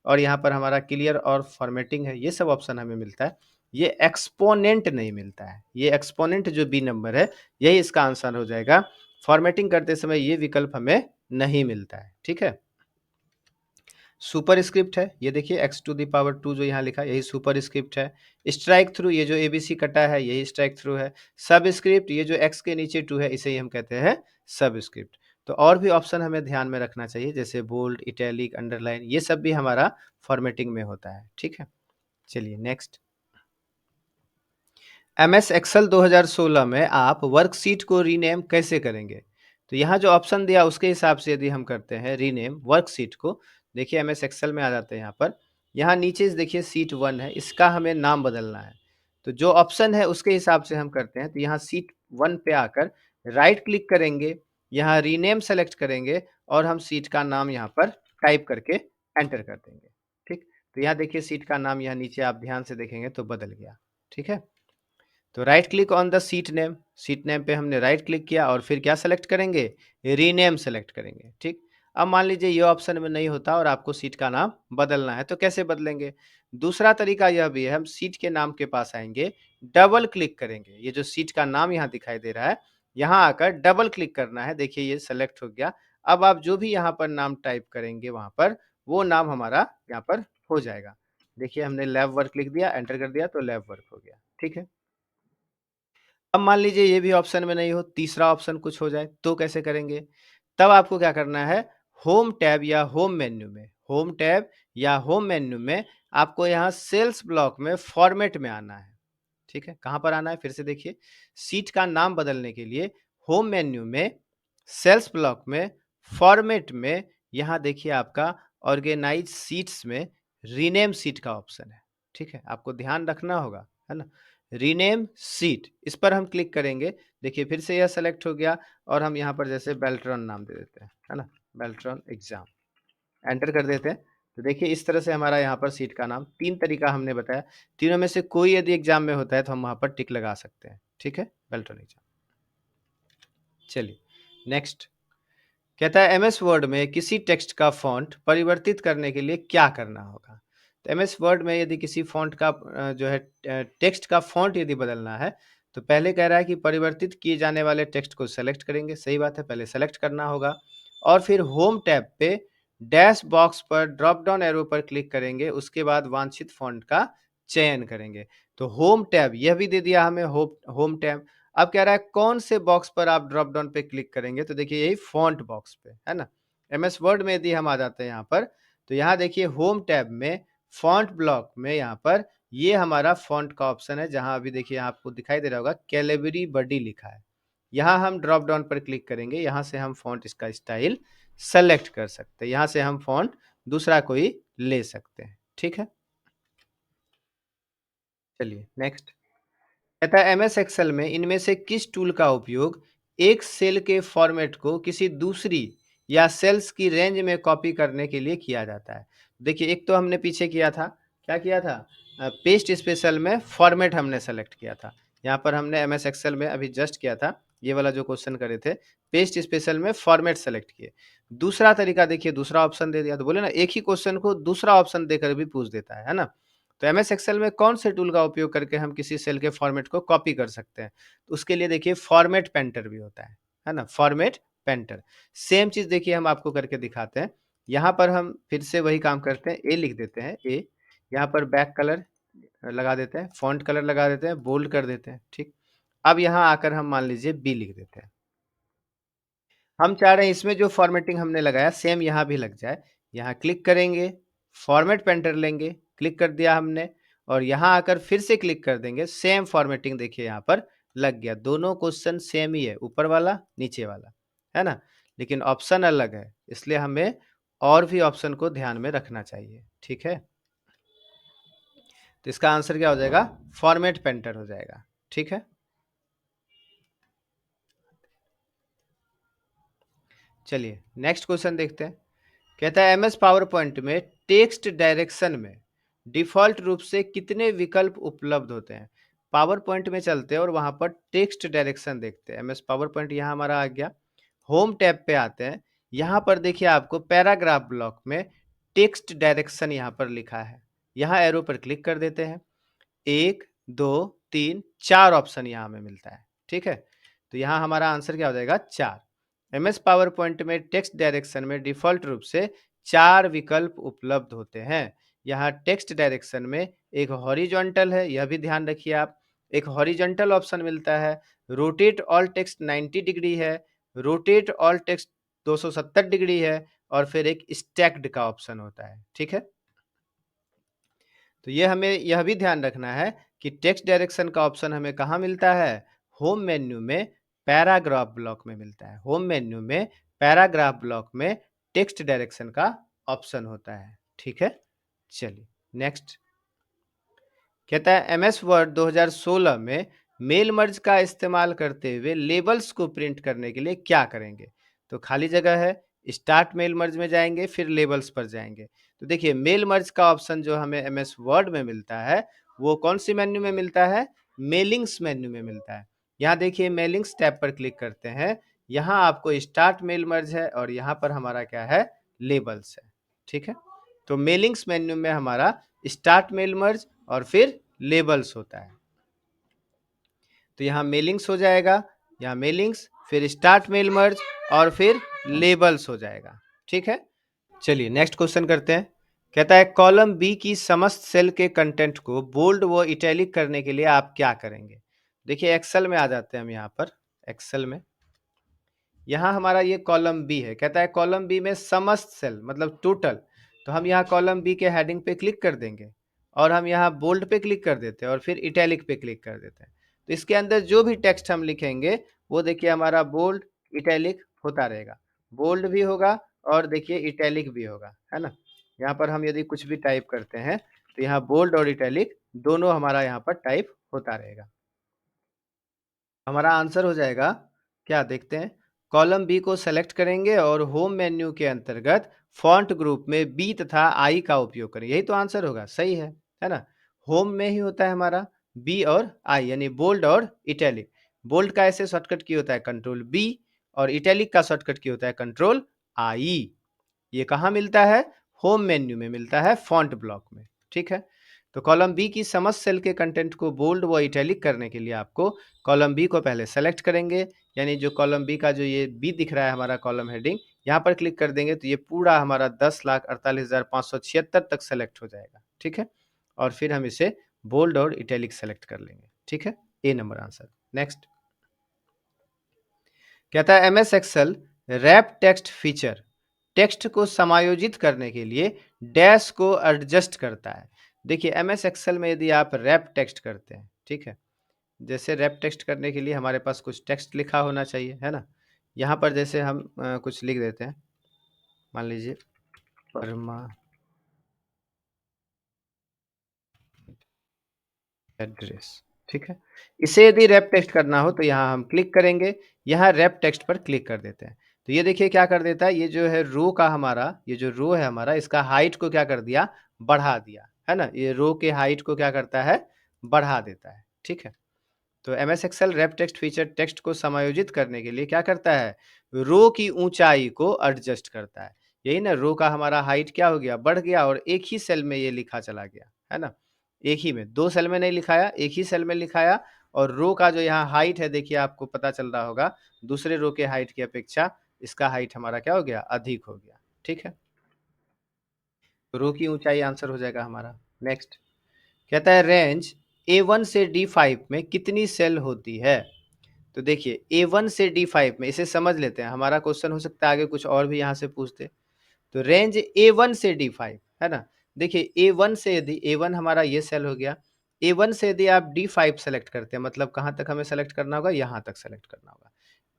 और यहाँ पर हमारा क्लियर और फॉर्मेटिंग है, ये सब ऑप्शन हमें मिलता है। ये एक्सपोनेंट नहीं मिलता है। ये एक्सपोनेंट जो बी नंबर है, यही इसका आंसर हो जाएगा। फॉर्मेटिंग करते समय ये विकल्प हमें नहीं मिलता है। ठीक है, सुपर स्क्रिप्ट है, ये देखिए एक्स टू द पावर 2 जो यहाँ लिखा है, यही सुपर स्क्रिप्ट है। स्ट्राइक थ्रू, ये जो एबीसी कटा है, यही स्ट्राइक थ्रू है। सब स्क्रिप्ट, ये जो एक्स के नीचे 2 है, इसे ही हम कहते हैं सब स्क्रिप्ट। तो और भी ऑप्शन हमें ध्यान में रखना चाहिए, जैसे बोल्ड, इटैलिक, अंडरलाइन, ये सब भी हमारा फॉर्मेटिंग में होता है। ठीक है, चलिए नेक्स्ट। एमएस एक्सेल 2016 में आप वर्कशीट को रीनेम कैसे करेंगे? तो यहाँ जो ऑप्शन दिया उसके हिसाब से यदि हम करते हैं रीनेम वर्कशीट को, देखिए एमएस एक्सेल में आ जाते हैं यहाँ पर। यहाँ नीचे से देखिए शीट 1 है, इसका हमें नाम बदलना है। तो जो ऑप्शन है उसके हिसाब से हम करते हैं। तो यहाँ शीट 1 पे आकर राइट क्लिक करेंगे, यहाँ रीनेम सेलेक्ट करेंगे और हम शीट का नाम यहाँ पर टाइप करके एंटर कर देंगे। ठीक, तो यहाँ देखिए शीट का नाम यहाँ नीचे आप ध्यान से देखेंगे तो बदल गया। ठीक है, तो right click on the seat name पे हमने राइट क्लिक किया और फिर क्या सेलेक्ट करेंगे? रीनेम सेलेक्ट करेंगे। ठीक, अब मान लीजिए ये ऑप्शन में नहीं होता और आपको सीट का नाम बदलना है, तो कैसे बदलेंगे? दूसरा तरीका यह भी है, हम सीट के नाम के पास आएंगे, डबल क्लिक करेंगे। ये जो सीट का नाम यहाँ दिखाई दे रहा है, यहाँ आकर डबल क्लिक करना है। देखिए ये सेलेक्ट हो गया। अब आप जो भी यहाँ पर नाम टाइप करेंगे वहाँ पर, वो नाम हमारा यहाँ पर हो जाएगा। देखिए हमने लैब वर्क लिख दिया, एंटर कर दिया तो लैब वर्क हो गया। ठीक है, अब मान लीजिए ये भी ऑप्शन में नहीं हो, तीसरा ऑप्शन कुछ हो जाए, तो कैसे करेंगे? तब आपको क्या करना है, होम टैब या होम मेन्यू में, होम टैब या होम मेन्यू में आपको यहाँ सेल्स ब्लॉक में फॉर्मेट में आना है। ठीक है, कहाँ पर आना है? फिर से देखिए, सीट का नाम बदलने के लिए होम मेन्यू में, सेल्स ब्लॉक में, फॉर्मेट में, यहाँ देखिए आपका ऑर्गेनाइज सीट्स में रीनेम सीट का ऑप्शन है। ठीक है, आपको ध्यान रखना होगा, है ना? रीनेम सीट, इस पर हम क्लिक करेंगे। देखिए फिर से यह सेलेक्ट हो गया और हम यहाँ पर जैसे बेल्ट्रॉन नाम दे देते हैं, है ना? बेल्ट्रॉन एग्जाम, एंटर कर देते हैं। तो देखिए इस तरह से हमारा यहाँ पर सीट का नाम, 3 तरीका हमने बताया, तीनों में से कोई यदि एग्जाम में होता है तो हम वहाँ पर टिक लगा सकते हैं। ठीक है, बेल्ट्रॉन एग्जाम। चलिए नेक्स्ट, कहता है एमएस वर्ड में किसी टेक्स्ट का फॉन्ट परिवर्तित करने के लिए क्या करना होगा? तो एमएस वर्ड में यदि किसी फॉन्ट का जो है टेक्स्ट का फॉन्ट यदि बदलना है, तो पहले कह रहा है कि परिवर्तित किए जाने वाले टेक्स्ट को सेलेक्ट करेंगे। सही बात है, पहले सेलेक्ट करना होगा और फिर होम टैब पे डैश बॉक्स पर ड्रॉप डाउन एरो पर क्लिक करेंगे, उसके बाद वांछित फॉन्ट का चयन करेंगे। तो होम टैब यह भी दे दिया हमें, होम टैब। अब कह रहा है कौन से बॉक्स पर आप ड्रॉप डाउन पे क्लिक करेंगे, तो देखिए यही फॉन्ट बॉक्स पे, है ना? एमएस वर्ड में यदि हम आ जाते हैं यहाँ पर, तो यहाँ देखिए होम टैब में फॉन्ट ब्लॉक में यहाँ पर ये हमारा फॉन्ट का ऑप्शन है, जहाँ अभी देखिए आपको दिखाई दे रहा होगा कैलिबरी बडी लिखा है। यहाँ हम ड्रॉप डाउन पर क्लिक करेंगे, यहाँ से हम फॉन्ट इसका स्टाइल सेलेक्ट कर सकते हैं, यहाँ से हम फॉन्ट दूसरा कोई ले सकते हैं। ठीक है, चलिए नेक्स्ट। कहता है एमएस एक्सेल में इनमें से किस टूल का उपयोग एक सेल के फॉर्मेट को किसी दूसरी या सेल्स की रेंज में कॉपी करने के लिए किया जाता है? देखिए एक तो हमने पीछे किया था, क्या किया था? पेस्ट स्पेशल में फॉर्मेट हमने सेलेक्ट किया था। यहाँ पर हमने एमएस एक्सेल में अभी जस्ट किया था, ये वाला जो क्वेश्चन करे थे, पेस्ट स्पेशल में फॉर्मेट सेलेक्ट किए। दूसरा तरीका देखिए, दूसरा ऑप्शन दे दिया, तो बोले ना एक ही क्वेश्चन को दूसरा ऑप्शन देकर भी पूछ देता है ना? तो एमएस एक्सेल में कौन से टूल का उपयोग करके हम किसी सेल के फॉर्मेट को कॉपी कर सकते हैं? तो उसके लिए देखिए फॉर्मेट पेंटर भी होता है ना? Format painter. सेम चीज़ देखिए हम आपको करके दिखाते हैं। यहाँ पर हम फिर से वही काम करते हैं, ए लिख देते हैं, ए। यहाँ पर बैक कलर लगा देते हैं, फ़ॉन्ट कलर लगा देते हैं, बोल्ड कर देते हैं, ठीक? अब यहाँ आकर हम मान लीजिए बी लिख देते हैं। हम चाह रहे हैं इसमें जो फ़ॉर्मेटिंग हमने लगाया सेम यहाँ भी लग जाए। यहाँ क्लिक करेंगे, फ़ॉर्मेट पेंटर लेंगे, क्लिक कर दिया हमने और यहाँ आकर फिर से क्लिक कर देंगे, सेम फ़ॉर्मेटिंग देखिए यहाँ पर लग गया। दोनों क्वेश्चन सेम ही है, ऊपर वाला, नीचे वाला, है ना? लेकिन ऑप्शन अलग है, इसलिए हमें और भी ऑप्शन को ध्यान में रखना चाहिए, ठीक है? तो इसका आंसर क्या हो जाएगा? फॉर्मेट पेंटर हो जाएगा, ठीक है? चलिए नेक्स्ट क्वेश्चन देखते हैं। कहता है एमएस पावर पॉइंट में टेक्स्ट डायरेक्शन में डिफ़ॉल्ट रूप से कितने विकल्प उपलब्ध होते हैं? पावर पॉइंट में चलते हैं और वहाँ पर टेक्स्ट डायरेक्शन देखते हैं। एमएस पावर पॉइंट यहाँ हमारा आ गया। होम टैब पे आते हैं। यहाँ पर देखिए आपको पैराग्राफ ब्लॉक में टेक्स्ट डायरेक्शन यहाँ पर लिखा है। यहाँ एरो पर क्लिक कर देते हैं। 1, 2, 3, 4 ऑप्शन यहाँ हमें मिलता है, ठीक है? तो यहाँ हमारा आंसर क्या हो जाएगा? 4। एमएस पावर पॉइंट में टेक्स्ट डायरेक्शन में डिफ़ॉल्ट रूप से 4 विकल्प उपलब्ध होते हैं। यहाँ टेक्स्ट डायरेक्शन में एक हॉरिजॉन्टल है, यह भी ध्यान रखिए आप। एक हॉरिजॉन्टल ऑप्शन मिलता है, रोटेट ऑल टेक्स्ट 90 डिग्री है, रोटेट ऑल टेक्स्ट 270 डिग्री है और फिर एक स्टैक्ड का ऑप्शन होता है, ठीक है? तो ये हमें यह भी ध्यान रखना है कि टेक्स्ट डायरेक्शन का ऑप्शन हमें कहाँ मिलता है? होम मेन्यू में पैराग्राफ ब्लॉक में मिलता है। होम मेन्यू में पैराग्राफ ब्लॉक में टेक्स्ट डायरेक्शन का ऑप्शन होता है, ठीक है? चलिए नेक्स्ट। कहता है एमएस वर्ड 2016 में मेल मर्ज का इस्तेमाल करते हुए लेबल्स को प्रिंट करने के लिए क्या करेंगे? तो खाली जगह है, स्टार्ट मेल मर्ज में जाएंगे, फिर लेबल्स पर जाएंगे। तो देखिए मेल मर्ज का ऑप्शन जो हमें एमएस वर्ड में मिलता है वो कौन सी मेन्यू में मिलता है? मेलिंग्स मेन्यू में मिलता है। यहाँ देखिए मेलिंग्स टैब पर क्लिक करते हैं, यहाँ आपको स्टार्ट मेल मर्ज है और यहाँ पर हमारा क्या है? लेबल्स है, ठीक है? तो मेलिंग्स मेन्यू में हमारा स्टार्ट मेल मर्ज और फिर लेबल्स होता है। तो यहाँ मेलिंग्स हो जाएगा, यहाँ मेलिंग्स, फिर स्टार्ट मेल मर्ज और फिर लेबल्स हो जाएगा, ठीक है? चलिए नेक्स्ट क्वेश्चन करते हैं। कहता है कॉलम बी की समस्त सेल के कंटेंट को बोल्ड व इटैलिक करने के लिए आप क्या करेंगे? देखिए एक्सेल में आ जाते हैं हम यहाँ पर, एक्सेल में यहाँ हमारा ये कॉलम बी है। कहता है कॉलम बी में समस्त सेल मतलब टोटल, तो हम यहाँ कॉलम बी के हेडिंग पे क्लिक कर देंगे और हम यहाँ बोल्ड पे क्लिक कर देते हैं और फिर इटैलिक पे क्लिक कर देते हैं। तो इसके अंदर जो भी टेक्स्ट हम लिखेंगे वो देखिए हमारा बोल्ड इटैलिक होता रहेगा, बोल्ड भी होगा और देखिए इटैलिक भी होगा, है ना? यहाँ पर हम यदि कुछ भी टाइप करते हैं तो यहाँ बोल्ड और इटैलिक दोनों हमारा यहाँ पर टाइप होता रहेगा। हमारा आंसर हो जाएगा, क्या देखते हैं? कॉलम बी को सेलेक्ट करेंगे और होम मेन्यू के अंतर्गत फॉन्ट ग्रुप में बी तथा आई का उपयोग करें। यही तो आंसर होगा, सही है ना? होम में ही होता है हमारा बी और आई यानी बोल्ड और इटैलिक। बोल्ड का ऐसे शॉर्टकट की होता है कंट्रोल बी और इटैलिक का शॉर्टकट की होता है कंट्रोल आई। ये कहाँ मिलता है? होम मेन्यू में मिलता है, फॉन्ट ब्लॉक में, ठीक है? तो कॉलम बी की समस्त सेल के कंटेंट को बोल्ड व इटैलिक करने के लिए आपको कॉलम बी को पहले सेलेक्ट करेंगे, यानी जो कॉलम बी का जो ये बी दिख रहा है हमारा कॉलम हेडिंग, यहाँ पर क्लिक कर देंगे तो ये पूरा हमारा 10,48,576 तक सेलेक्ट हो जाएगा, ठीक है? और फिर हम इसे बोल्ड और इटैलिक सेलेक्ट कर लेंगे, ठीक है? ए नंबर आंसर। नेक्स्ट कहता है MS Excel wrap text feature text को समायोजित करने के लिए डैश को एडजस्ट करता है। देखिए एमएस एक्सेल में यदि आप रैप टेक्स्ट करते हैं, ठीक है? जैसे रैप टेक्स्ट करने के लिए हमारे पास कुछ टेक्स्ट लिखा होना चाहिए, है ना? यहाँ पर जैसे हम कुछ लिख देते हैं, मान लीजिए परमा एड्रेस, ठीक है? इसे यदि रैप टेक्स्ट करना हो तो यहाँ हम क्लिक करेंगे, यहाँ रैप टेक्स्ट पर क्लिक कर देते हैं। तो ये देखिए क्या कर देता है, ये जो है रो का हमारा, ये जो रो है हमारा, इसका हाइट को क्या कर दिया? बढ़ा दिया, है ना? ये रो के हाइट को क्या करता है? बढ़ा देता है, ठीक है? तो MS Excel wrap text feature text को समायोजित करने के लिए क्या करता है, रो की ऊंचाई को एडजस्ट करता है। यही ना, रो का हमारा हाइट क्या हो गया, बढ़ गया, और एक ही सेल में ये लिखा चला गया, है ना। एक ही में, दो सेल में नहीं लिखाया, एक ही सेल में लिखाया। और रो का जो यहाँ हाइट है, देखिए आपको पता चल रहा होगा, दूसरे रो के हाइट की अपेक्षा इसका हाइट हमारा क्या हो गया, अधिक हो गया। ठीक है, तो रो की ऊंचाई आंसर हो जाएगा हमारा। नेक्स्ट कहता है रेंज A1 से D5 में कितनी सेल होती है। तो देखिए A1 से D5 में, इसे समझ लेते हैं, हमारा क्वेश्चन हो सकता है आगे कुछ और भी यहाँ से पूछते। तो रेंज A1 से D5 है ना। देखिए A1 से, यदि A1 हमारा ये सेल हो गया, A1 से यदि आप D5 सेलेक्ट करते हैं, मतलब कहाँ तक हमें सेलेक्ट करना होगा, यहाँ तक सेलेक्ट करना होगा,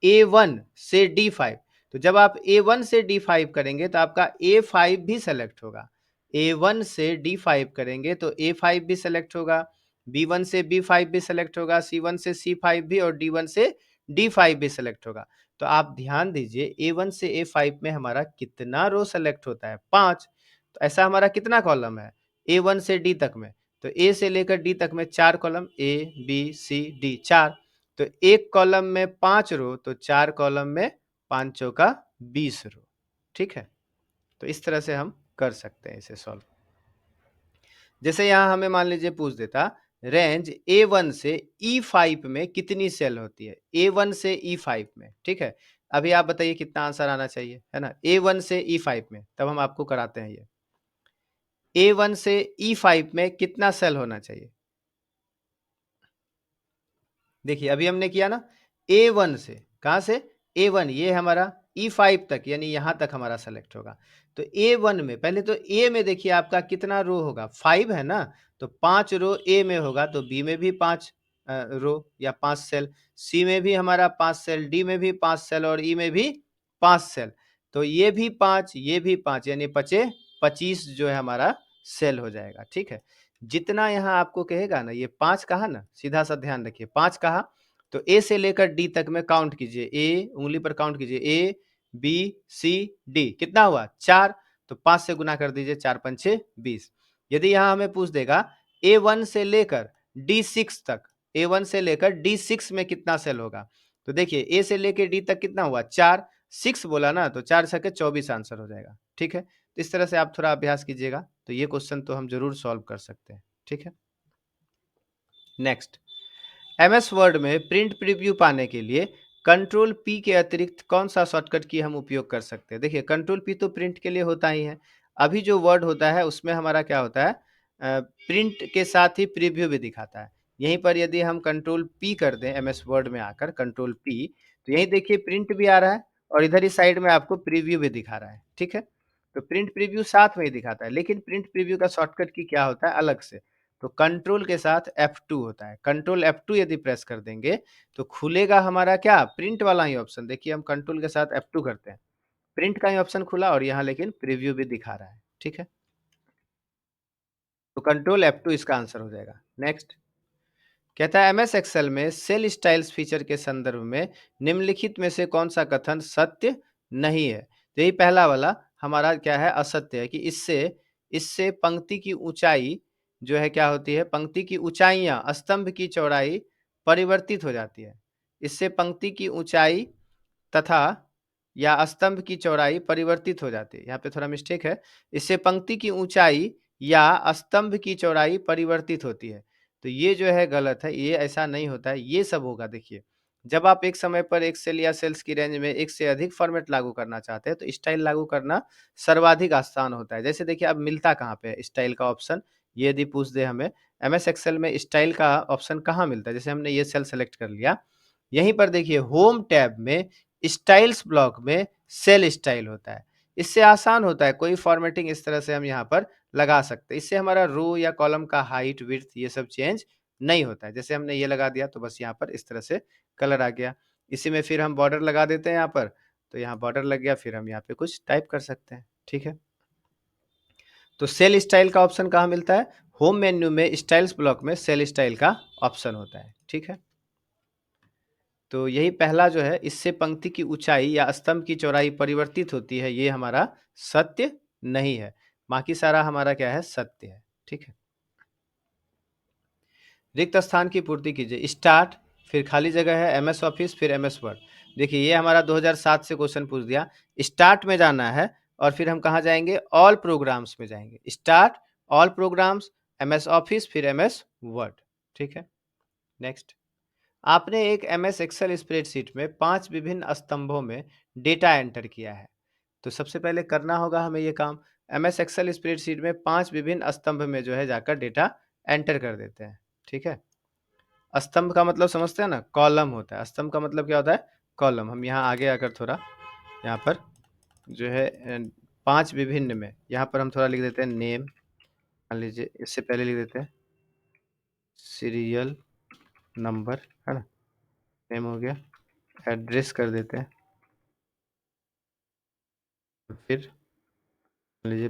A1 से D5। तो जब आप A1 से D5 करेंगे तो आपका A5 भी सेलेक्ट होगा। A1 से D5 करेंगे तो A5 भी सेलेक्ट होगा, B1 से B5 भी सेलेक्ट होगा, C1 से C5 भी, और D1 से D5 भी सेलेक्ट होगा। तो आप ध्यान दीजिए A1 से A5 में हमारा कितना रो सेलेक्ट होता है, 5। तो ऐसा हमारा कितना कॉलम है A1 से D तक में, तो A से लेकर D तक में 4 column, A B C D 4। तो एक कॉलम में 5 रो, तो 4 कॉलम में 5 चौका 20 रो। ठीक है, तो इस तरह से हम कर सकते हैं इसे सॉल्व। जैसे यहाँ हमें मान लीजिए पूछ देता, रेंज A1 से E5 में कितनी सेल होती है, A1 से E5 में। ठीक है, अभी आप बताइए कितना आंसर आना चाहिए, है ना, A1 से E5 में, तब हम आपको कराते हैं ये। A1 से E5 में कितना सेल होना चाहिए। देखिए अभी हमने किया ना, A1 से, कहाँ से, A1, ये हमारा E5 तक, यानी यहाँ तक हमारा सेलेक्ट होगा। तो A1 में, पहले तो A में देखिए आपका कितना रो होगा, 5 है ना, तो 5 रो A में होगा, तो B में भी 5 रो या 5 सेल, C में भी हमारा 5 सेल, D में भी 5 सेल, और E में भी 5 सेल। तो ये भी 5, ये भी 5, यानी 25 जो है हमारा सेल हो जाएगा। ठीक है, जितना यहाँ आपको कहेगा ना, ये 5 कहा ना, सीधा सा ध्यान रखिए, 5 कहा, तो ए से लेकर डी तक में काउंट कीजिए, ए उंगली पर काउंट कीजिए, ए बी सी डी, कितना हुआ, 4। तो 5 से गुना कर दीजिए, 4 पंचे 20। यदि यहाँ हमें पूछ देगा A1 से लेकर D6 तक, A1 से लेकर D6 में कितना सेल होगा, तो देखिए ए से लेकर डी तक कितना हुआ, 4, 6 बोला ना, तो 4 छके 24 आंसर हो जाएगा। ठीक है, तो इस तरह से आप थोड़ा अभ्यास कीजिएगा, तो ये क्वेश्चन तो हम जरूर सॉल्व कर सकते हैं। ठीक है, नेक्स्ट, एमएस वर्ड में प्रिंट प्रीव्यू पाने के लिए कंट्रोल पी के अतिरिक्त कौन सा शॉर्टकट की हम उपयोग कर सकते हैं। देखिए कंट्रोल पी तो प्रिंट के लिए होता ही है, अभी जो वर्ड होता है उसमें हमारा क्या होता है, प्रिंट के साथ ही प्रीव्यू भी दिखाता है। यहीं पर यदि हम कंट्रोल पी कर दें एमएस वर्ड में आकर कंट्रोल पी, तो यही देखिए प्रिंट भी आ रहा है, और इधर ही साइड में आपको प्रीव्यू भी दिखा रहा है। ठीक है, तो प्रिंट प्रीव्यू साथ में ही दिखाता है, लेकिन प्रिंट प्रीव्यू का शॉर्टकट की क्या होता है अलग से, तो कंट्रोल के साथ F2 होता है। कंट्रोल F2 यदि प्रेस कर देंगे तो खुलेगा हमारा क्या, प्रिंट वाला ही ऑप्शन। देखिए हम कंट्रोल के साथ F2 करते हैं, प्रिंट का ही ऑप्शन खुला, और यहाँ लेकिन प्रीव्यू भी दिखा रहा है। ठीक है, तो कंट्रोल F2 इसका आंसर हो जाएगा। नेक्स्ट कहता है एमएस एक्सेल में सेल स्टाइल्स फीचर के संदर्भ में निम्नलिखित में से कौन सा कथन सत्य नहीं है। तो यही पहला वाला हमारा क्या है, असत्य है, कि इससे इससे पंक्ति की ऊंचाई जो है क्या होती है, पंक्ति की ऊंचाइयां स्तंभ की चौड़ाई परिवर्तित हो जाती है। इससे पंक्ति की ऊंचाई तथा या स्तंभ की चौड़ाई परिवर्तित हो जाती है, यहाँ पे थोड़ा मिस्टेक है, इससे पंक्ति की ऊंचाई या स्तंभ की चौड़ाई परिवर्तित होती है। तो ये जो है गलत है, ये ऐसा नहीं होता है, ये सब होगा। देखिए जब आप एक समय पर एक सेल या सेल्स की रेंज में एक से अधिक फॉर्मेट लागू करना चाहते हैं, तो स्टाइल लागू करना सर्वाधिक आसान होता है। जैसे देखिए अब मिलता कहाँ पे है स्टाइल का ऑप्शन, ये यदि पूछ दे हमें एमएस एक्सेल में स्टाइल का ऑप्शन कहाँ मिलता है, जैसे हमने ये सेल सेलेक्ट कर लिया, यहीं पर देखिए होम टैब में स्टाइल्स ब्लॉक में सेल स्टाइल होता है। इससे आसान होता है, कोई फॉर्मेटिंग इस तरह से हम यहाँ पर लगा सकते हैं। इससे हमारा रो या कॉलम का हाइट विड्थ ये सब चेंज नहीं होता है। जैसे हमने ये लगा दिया तो बस यहाँ पर इस तरह से कलर आ गया। इसी में फिर हम बॉर्डर लगा देते हैं यहाँ पर, तो यहाँ बॉर्डर लग गया, फिर हम यहाँ पे कुछ टाइप कर सकते हैं। ठीक है, तो सेल स्टाइल का ऑप्शन कहाँ मिलता है, होम मेन्यू में स्टाइल्स ब्लॉक में सेल स्टाइल का ऑप्शन होता है। ठीक है, तो यही पहला जो है, इससे पंक्ति की ऊंचाई या स्तंभ की चौड़ाई परिवर्तित होती है, ये हमारा सत्य नहीं है। बाकी सारा हमारा क्या है, सत्य है। ठीक है, रिक्त स्थान की पूर्ति कीजिए, स्टार्ट फिर खाली जगह है एमएस ऑफिस, फिर एमएस वर्ड। देखिए ये हमारा 2007 से क्वेश्चन पूछ दिया। स्टार्ट में जाना है और फिर हम कहाँ जाएंगे, ऑल प्रोग्राम्स में जाएंगे। Start, all programmes, MS office, फिर एमएस वर्ड। ठीक है, नेक्स्ट। आपने एक एमएस एक्सेल स्प्रेडशीट में 5 विभिन्न स्तंभों में डेटा एंटर किया है। तो सबसे पहले करना होगा हमें ये काम, एमएस एक्सेल स्प्रेडशीट में 5 विभिन्न स्तंभ में जो है जाकर डेटा एंटर कर देते हैं। ठीक है, स्तंभ का मतलब समझते हैं ना, कॉलम होता है। स्तंभ का मतलब क्या होता है, कॉलम। हम यहाँ आगे आकर थोड़ा यहाँ पर जो है 5 विभिन्न में यहाँ पर हम थोड़ा लिख देते हैं नेम, मान लीजिए इससे पहले लिख देते हैं सीरियल नंबर, है ना, नेम हो गया। एड्रेस कर देते हैं, फिर मान लीजिए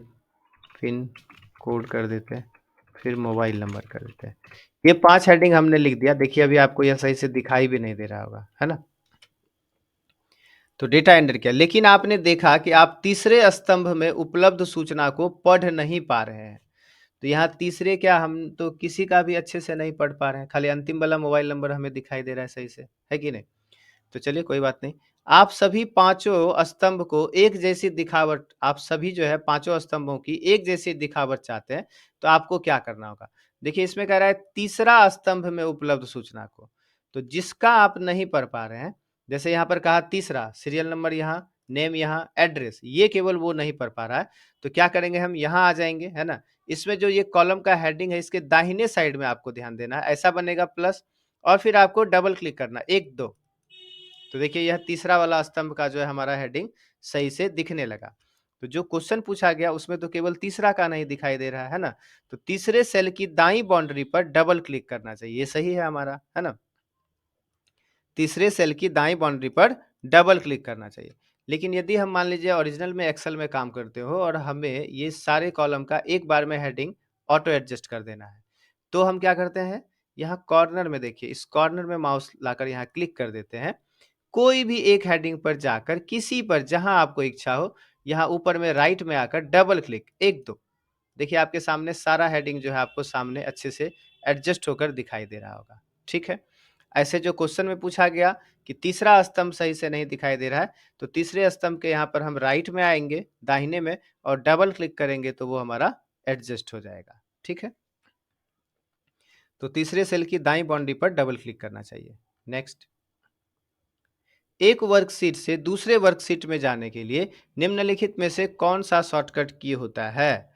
पिन कोड कर देते हैं, फिर मोबाइल नंबर कर देते हैं। ये 5 हेडिंग हमने लिख दिया। देखिए अभी आपको यह सही से दिखाई भी नहीं दे रहा होगा, है ना। तो डेटा एंटर किया, लेकिन आपने देखा कि आप तीसरे स्तंभ में उपलब्ध सूचना को पढ़ नहीं पा रहे हैं। तो यहाँ तीसरे क्या, हम तो किसी का भी अच्छे से नहीं पढ़ पा रहे हैं, खाली अंतिम वाला मोबाइल नंबर हमें दिखाई दे रहा है सही से, है कि नहीं। तो चलिए कोई बात नहीं। आप सभी पांचों स्तंभ को एक जैसी दिखावट, आप सभी जो है पांचों स्तंभों की एक जैसी दिखावट चाहते हैं, तो आपको क्या करना होगा। देखिए इसमें कह रहा है तीसरा स्तंभ में उपलब्ध सूचना को, तो जिसका आप नहीं पढ़ पा रहे हैं, जैसे यहाँ पर कहा तीसरा, सीरियल नंबर यहाँ, नेम यहाँ, एड्रेस, ये केवल वो नहीं पढ़ पा रहा है। तो क्या करेंगे, हम यहाँ आ जाएंगे, है ना। इसमें जो ये कॉलम का हेडिंग है, इसके दाहिने साइड में आपको ध्यान देना है, ऐसा बनेगा प्लस, और फिर आपको डबल क्लिक करना, 1 2। तो देखिए यह तीसरा वाला स्तंभ का जो है हमारा हेडिंग सही से दिखने लगा। तो जो क्वेश्चन पूछा गया उसमें तो केवल तीसरा का नहीं दिखाई दे रहा है ना। तो तीसरे सेल की दाईं बाउंड्री पर डबल क्लिक करना चाहिए, ये सही है हमारा, है ना। तीसरे सेल की दाईं बाउंड्री पर डबल क्लिक करना चाहिए। लेकिन यदि हम मान लीजिए ओरिजिनल में एक्सेल में काम करते हो और हमें ये सारे कॉलम का एक बार में हेडिंग ऑटो एडजस्ट कर देना है, तो हम क्या करते हैं, यहाँ कॉर्नर में देखिए, इस कॉर्नर में माउस लाकर यहाँ क्लिक कर देते हैं। कोई भी एक हेडिंग पर जाकर किसी पर जहां आपको इच्छा हो, यहाँ ऊपर में राइट में आकर डबल क्लिक, 1 2। देखिए आपके सामने सारा हेडिंग जो है आपको सामने अच्छे से एडजस्ट होकर दिखाई दे रहा होगा। ठीक है, ऐसे जो क्वेश्चन में पूछा गया कि तीसरा स्तंभ सही से नहीं दिखाई दे रहा है, तो तीसरे स्तंभ के यहाँ पर हम राइट में आएंगे, दाहिने में, और डबल क्लिक करेंगे तो वो हमारा एडजस्ट हो जाएगा। ठीक है, तो तीसरे सेल की दाईं बाउंड्री पर डबल क्लिक करना चाहिए। नेक्स्ट, एक वर्कशीट से दूसरे वर्कशीट में जाने के लिए निम्नलिखित में से कौन सा शॉर्टकट की होता है।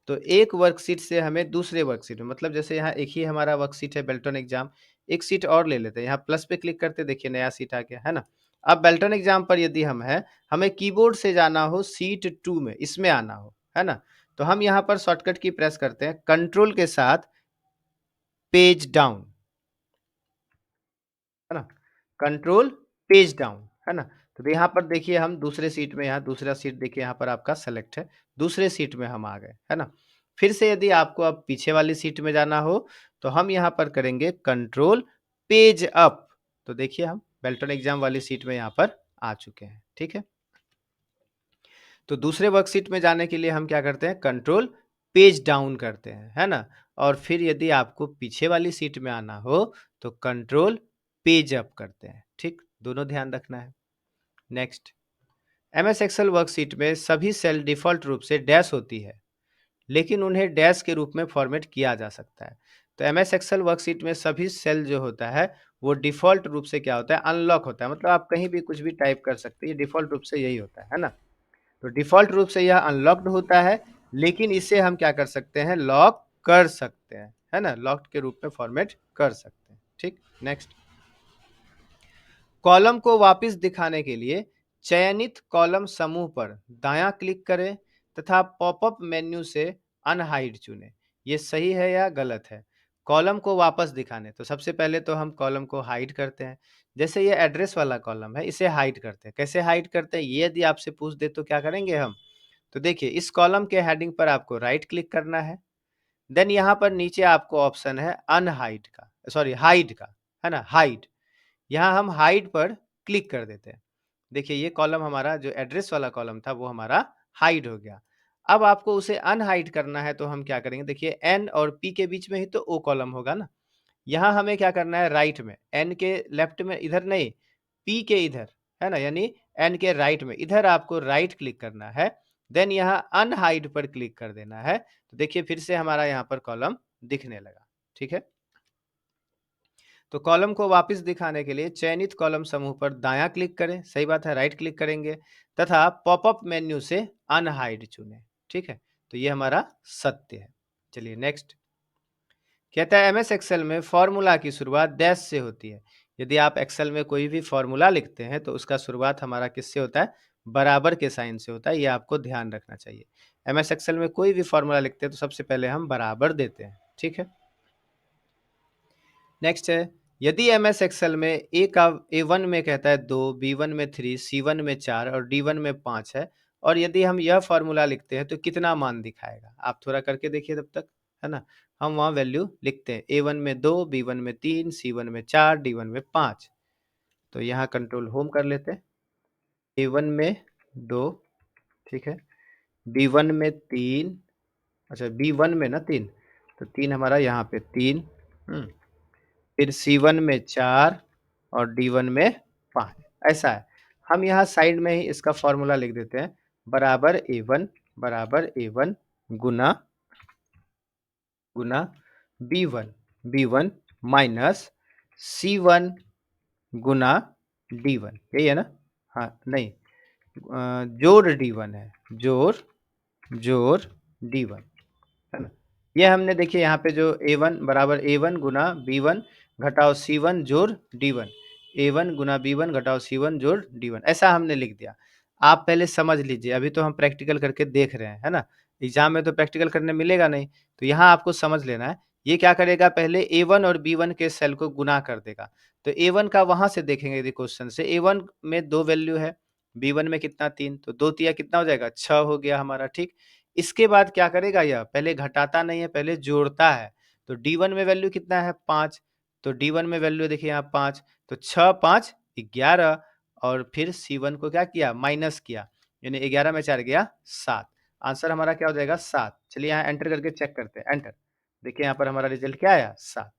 तो एक वर्कशीट से हमें दूसरे वर्कशीट में, मतलब जैसे यहाँ एक ही हमारा वर्कशीट है बेल्टन एग्जाम, एक सीट और ले लेते हैं, यहाँ प्लस पे क्लिक करते, देखिए नया सीट आ गया, है ना। अब बेल्टन एग्जाम पर यदि हम है, हमें कीबोर्ड से जाना हो सीट 2 में, इसमें आना हो, है ना। तो हम यहाँ पर शॉर्टकट की प्रेस करते हैं, कंट्रोल के साथ पेज डाउन, है ना, कंट्रोल पेज डाउन, है ना। तो यहाँ पर देखिए हम दूसरे सीट में, यहाँ दूसरा सीट देखिए यहाँ पर आपका सेलेक्ट है, दूसरे सीट में हम आ गए, है ना। फिर से यदि आपको अब पीछे वाली सीट में जाना हो, तो हम यहाँ पर करेंगे कंट्रोल पेज अप। तो देखिए हम बेल्टन एग्जाम वाली सीट में यहाँ पर आ चुके हैं। ठीक है, तो दूसरे वर्कशीट में जाने के लिए हम क्या करते हैं, कंट्रोल पेज डाउन करते हैं, है ना। और फिर यदि आपको पीछे वाली सीट में आना हो, तो कंट्रोल पेज अप करते हैं। ठीक, दोनों ध्यान रखना है। नेक्स्ट, एमएस एक्सेल वर्कशीट में सभी सेल डिफॉल्ट रूप से डैश होती है, लेकिन उन्हें डैश के रूप में फॉर्मेट किया जा सकता है। तो एमएस एक्सेल वर्कशीट में सभी सेल जो होता है वो डिफॉल्ट रूप से क्या होता है, अनलॉक होता है, मतलब आप कहीं भी कुछ भी टाइप कर सकते हैं, ये डिफॉल्ट रूप से यही होता है ना। तो डिफ़ॉल्ट रूप से यह अनलॉक्ड होता है, लेकिन इसे हम क्या कर सकते हैं, लॉक कर सकते हैं, है ना, लॉक्ड के रूप में फॉर्मेट कर सकते हैं। ठीक, नेक्स्ट, कॉलम को वापस दिखाने के लिए चयनित कॉलम समूह पर दायां क्लिक करें तथा पॉपअप मेन्यू से अनहाइड चुनें। ये सही है या गलत है। कॉलम को वापस दिखाने, तो सबसे पहले तो हम कॉलम को हाइड करते हैं। जैसे ये एड्रेस वाला कॉलम है, इसे हाइड करते हैं। कैसे हाइड करते हैं, ये यदि आपसे पूछ दे तो क्या करेंगे हम। तो देखिए इस कॉलम के हेडिंग पर आपको राइट क्लिक करना है, देन यहाँ पर नीचे आपको ऑप्शन है अनहाइड का, सॉरी हाइड का, है ना, हाइड। यहाँ हम हाइड पर क्लिक कर देते हैं। देखिए ये कॉलम हमारा जो एड्रेस वाला कॉलम था वो हमारा हाइड हो गया। अब आपको उसे अनहाइड करना है, तो हम क्या करेंगे, देखिए एन और पी के बीच में ही तो ओ कॉलम होगा ना। यहाँ हमें क्या करना है, राइट में, n के लेफ्ट में, इधर नहीं, p के इधर, है ना, यानी n के राइट में, इधर आपको राइट क्लिक करना है, देन यहाँ अनहाइड पर क्लिक कर देना है। तो देखिए फिर से हमारा यहाँ पर कॉलम दिखने लगा, ठीक है। तो कॉलम को वापस दिखाने के लिए चयनित कॉलम समूह पर दायां क्लिक करें, सही बात है, राइट क्लिक करेंगे तथा पॉपअप मेन्यू से अनहाइड चुनें, ठीक है। तो ये हमारा सत्य है। चलिए नेक्स्ट, कहता है एमएस एक्सेल में फॉर्मूला की शुरुआत डैश से होती है। यदि आप एक्सेल में कोई भी फॉर्मूला लिखते हैं तो उसका शुरुआत हमारा किससे होता है, बराबर के साइन से होता है, ये आपको ध्यान रखना चाहिए। एमएस एक्सेल में कोई भी फॉर्मूला लिखते हैं तो सबसे पहले हम बराबर देते हैं, ठीक है। नेक्स्ट है, यदि एमएस एक्सेल में A1 में कहता है 2, B1 में 3, C1 में 4 और D1 में 5 है, और यदि हम यह फॉर्मूला लिखते हैं तो कितना मान दिखाएगा, आप थोड़ा करके देखिए तब तक, है ना। हम वहाँ वैल्यू लिखते हैं, A1 में 2, B1 में 3, C1 में 4, D1 में 5। तो यहाँ कंट्रोल होम कर लेते हैं। A1 में 2, ठीक है, B1 में 3, अच्छा B1 में ना 3, तो 3 हमारा यहाँ पे 3, फिर C1 में 4 और D1 में 5, ऐसा है। हम यहाँ साइड में ही इसका फॉर्मूला लिख देते हैं, बराबर A1 गुना B1 माइनस C1 गुना D1, यही है ना, हाँ नहीं, जोड़ D1 है, जोड़ D1, है ना। ये हमने देखिए यहाँ पे जो A1 बराबर A1 गुना B1 घटाओ C1 जोड़ D1, A1 गुना B1 घटाओ C1 जोड़ D1, ऐसा हमने लिख दिया। आप पहले समझ लीजिए, अभी तो हम प्रैक्टिकल करके देख रहे हैं, है ना। एग्जाम में तो प्रैक्टिकल करने मिलेगा नहीं, तो यहाँ आपको समझ लेना है। ये क्या करेगा, पहले A1 और B1 के सेल को गुना कर देगा। तो A1 का वहां से देखेंगे यदि क्वेश्चन से, A1 में 2 वैल्यू है, B1 में कितना 3, तो 2 तिया कितना हो जाएगा, 6 हो गया हमारा, ठीक। इसके बाद क्या करेगा, यह पहले घटाता नहीं है, पहले जोड़ता है। तो D1 में वैल्यू कितना है, 5, तो D1 में वैल्यू देखिए यहाँ 5, तो 6 5 11, और फिर C1 को क्या किया, माइनस किया, यानी 11 में 4 गया 7। आंसर हमारा क्या हो जाएगा, 7। चलिए यहाँ एंटर करके चेक करते हैं, एंटर, देखिए यहाँ पर हमारा रिजल्ट क्या आया, 7।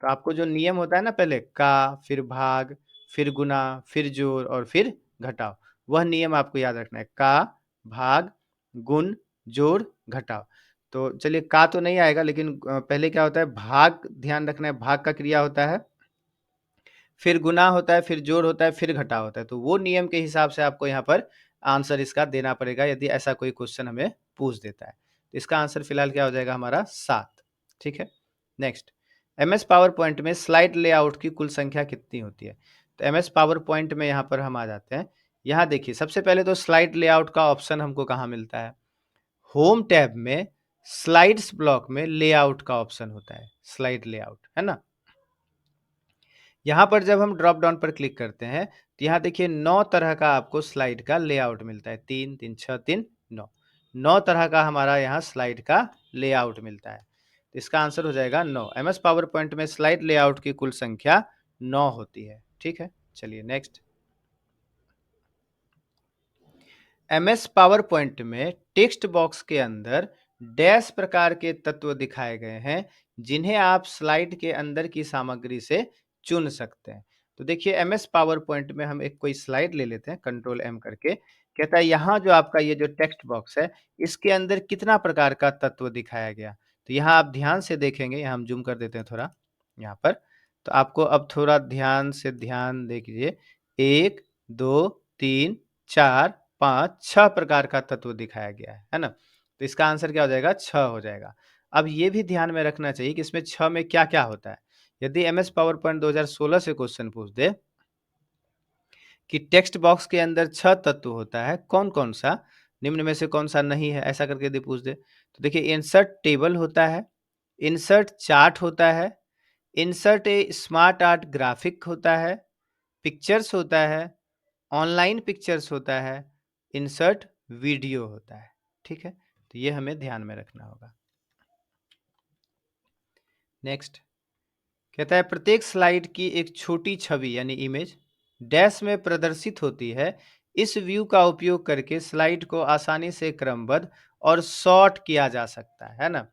तो आपको जो नियम होता है ना, पहले का, फिर भाग, फिर गुना, फिर जोड़ और फिर घटाओ, वह नियम आपको याद रखना है, का, भाग, गुण, जोड़, घटाव। तो चलिए का तो नहीं आएगा, लेकिन पहले क्या होता है, भाग ध्यान रखना है, भाग का क्रिया होता है, फिर गुना होता है, फिर जोड़ होता है, फिर घटाव होता है। तो वो नियम के हिसाब से आपको यहाँ पर आंसर इसका देना पड़ेगा, यदि ऐसा कोई क्वेश्चन हमें पूछ देता है। तो इसका आंसर फिलहाल क्या हो जाएगा हमारा, 7, ठीक है। नेक्स्ट, एमएस पावर पॉइंट में स्लाइड लेआउट की कुल संख्या कितनी होती है। तो एमएस पावर पॉइंट में यहाँ पर हम आ जाते हैं। यहाँ देखिए सबसे पहले तो स्लाइड लेआउट का ऑप्शन हमको कहाँ मिलता है, होम टैब में स्लाइड्स ब्लॉक में लेआउट का ऑप्शन होता है, स्लाइड लेआउट, है ना। यहाँ पर जब हम ड्रॉप डाउन पर क्लिक करते हैं तो यहाँ देखिए 9 तरह का आपको स्लाइड का लेआउट मिलता है, 3 3 6 3 9, 9 तरह का हमारा यहाँ स्लाइड का लेआउट मिलता है। तो इसका आंसर हो जाएगा 9। एमएस पावर पॉइंट में स्लाइड लेआउट की कुल संख्या 9 होती है, ठीक है। चलिए नेक्स्ट, एमएस पावर पॉइंट में टेक्स्ट बॉक्स के अंदर डैश प्रकार के तत्व दिखाए गए हैं, जिन्हें आप स्लाइड के अंदर की सामग्री से चुन सकते हैं। तो देखिए एमएस पावर पॉइंट में हम एक कोई स्लाइड ले लेते हैं, कंट्रोल एम करके, कहता है यहाँ जो आपका ये जो टेक्स्ट बॉक्स है, इसके अंदर कितना प्रकार का तत्व दिखाया गया। तो यहाँ आप ध्यान से देखेंगे, यहाँ हम जूम कर देते हैं थोड़ा यहाँ पर, तो आपको अब थोड़ा ध्यान से ध्यान देखिए, 1 2 3 4 5 6 प्रकार का तत्व दिखाया गया है ना। तो इसका आंसर क्या हो जाएगा, 6 हो जाएगा। अब ये भी ध्यान में रखना चाहिए कि इसमें 6 में क्या-क्या होता है। यदि एमएस पावर पॉइंट 2016 से क्वेश्चन पूछ दे कि टेक्स्ट बॉक्स के अंदर 6 तत्व होता है, कौन-कौन सा? निम्न में से कौन सा नहीं है? ऐसा करके यदि पूछ दे, तो देखिए इंसर्ट टेबल होता है, इंसर्ट चार्ट होता है, इंसर्ट ए स्मार्ट आर्ट ग्राफिक होता है, पिक्चर्स होता है, ऑनलाइन पिक्चर्स होता है, इंसर्ट वीडियो होता है, ठीक है। तो ये हमें ध्यान में रखना होगा। नेक्स्ट, कहता है प्रत्येक स्लाइड की एक छोटी छवि यानी इमेज डैश में प्रदर्शित होती है। इस व्यू का उपयोग करके स्लाइड को आसानी से क्रमबद्ध और सॉर्ट किया जा सकता है ना।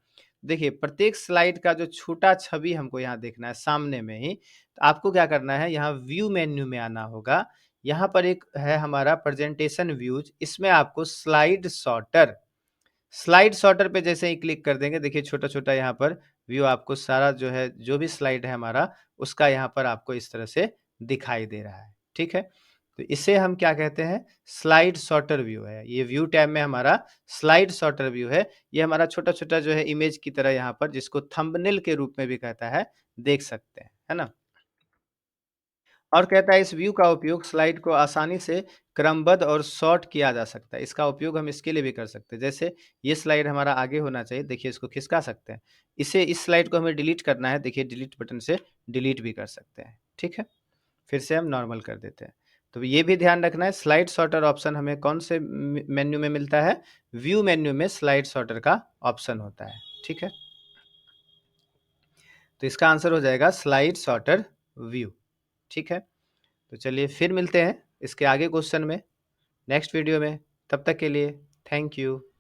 देखिए प्रत्येक स्लाइड का जो छोटा छवि हमको यहाँ देखना है सामने में ही, तो आपको क्या करना है, यहाँ व्यू मेन्यू में आना होगा। यहाँ पर एक है हमारा प्रेजेंटेशन व्यूज, इसमें आपको स्लाइड सॉर्टर पे जैसे ही क्लिक कर देंगे, देखिए छोटा-छोटा यहाँ पर व्यू आपको सारा जो है, जो भी स्लाइड है हमारा, उसका यहाँ पर आपको इस तरह से दिखाई दे रहा है, ठीक है? तो इसे हम क्या कहते हैं, स्लाइड सॉर्टर व्यू है। ये व्यू टैब में हमारा स्लाइड सॉर्टर व्यू है। ये हमारा छोटा-छोटा जो है इमेज की तरह यहाँ पर, जिसको थंबनेल के रूप में भी कहता है, देख सकते हैं, है ना? और कहता है इस व्यू का उपयोग स्लाइड को आसानी से क्रमबद्ध और सॉर्ट किया जा सकता है। इसका उपयोग हम इसके लिए भी कर सकते हैं। जैसे ये स्लाइड हमारा आगे होना चाहिए, देखिए इसको खिसका सकते हैं। इस स्लाइड को हमें डिलीट करना है, देखिए डिलीट बटन से डिलीट भी कर सकते हैं। ठीक है? फिर से हम नॉर्मल कर देते हैं। तो ये भी ध्यान रखना है, स्लाइड सॉर्टर ऑप्शन हमें कौन से मेन्यू में मिलता है? व्यू मेन्यू में स्लाइड सॉर्टर का ऑप्शन होता है। ठीक है? तो इसका आंसर हो जाएगा स्लाइड सॉर्टर व्यू। ठीक है? तो चलिए फिर मिलते हैं इसके आगे क्वेश्चन में, नेक्स्ट वीडियो में। तब तक के लिए थैंक यू।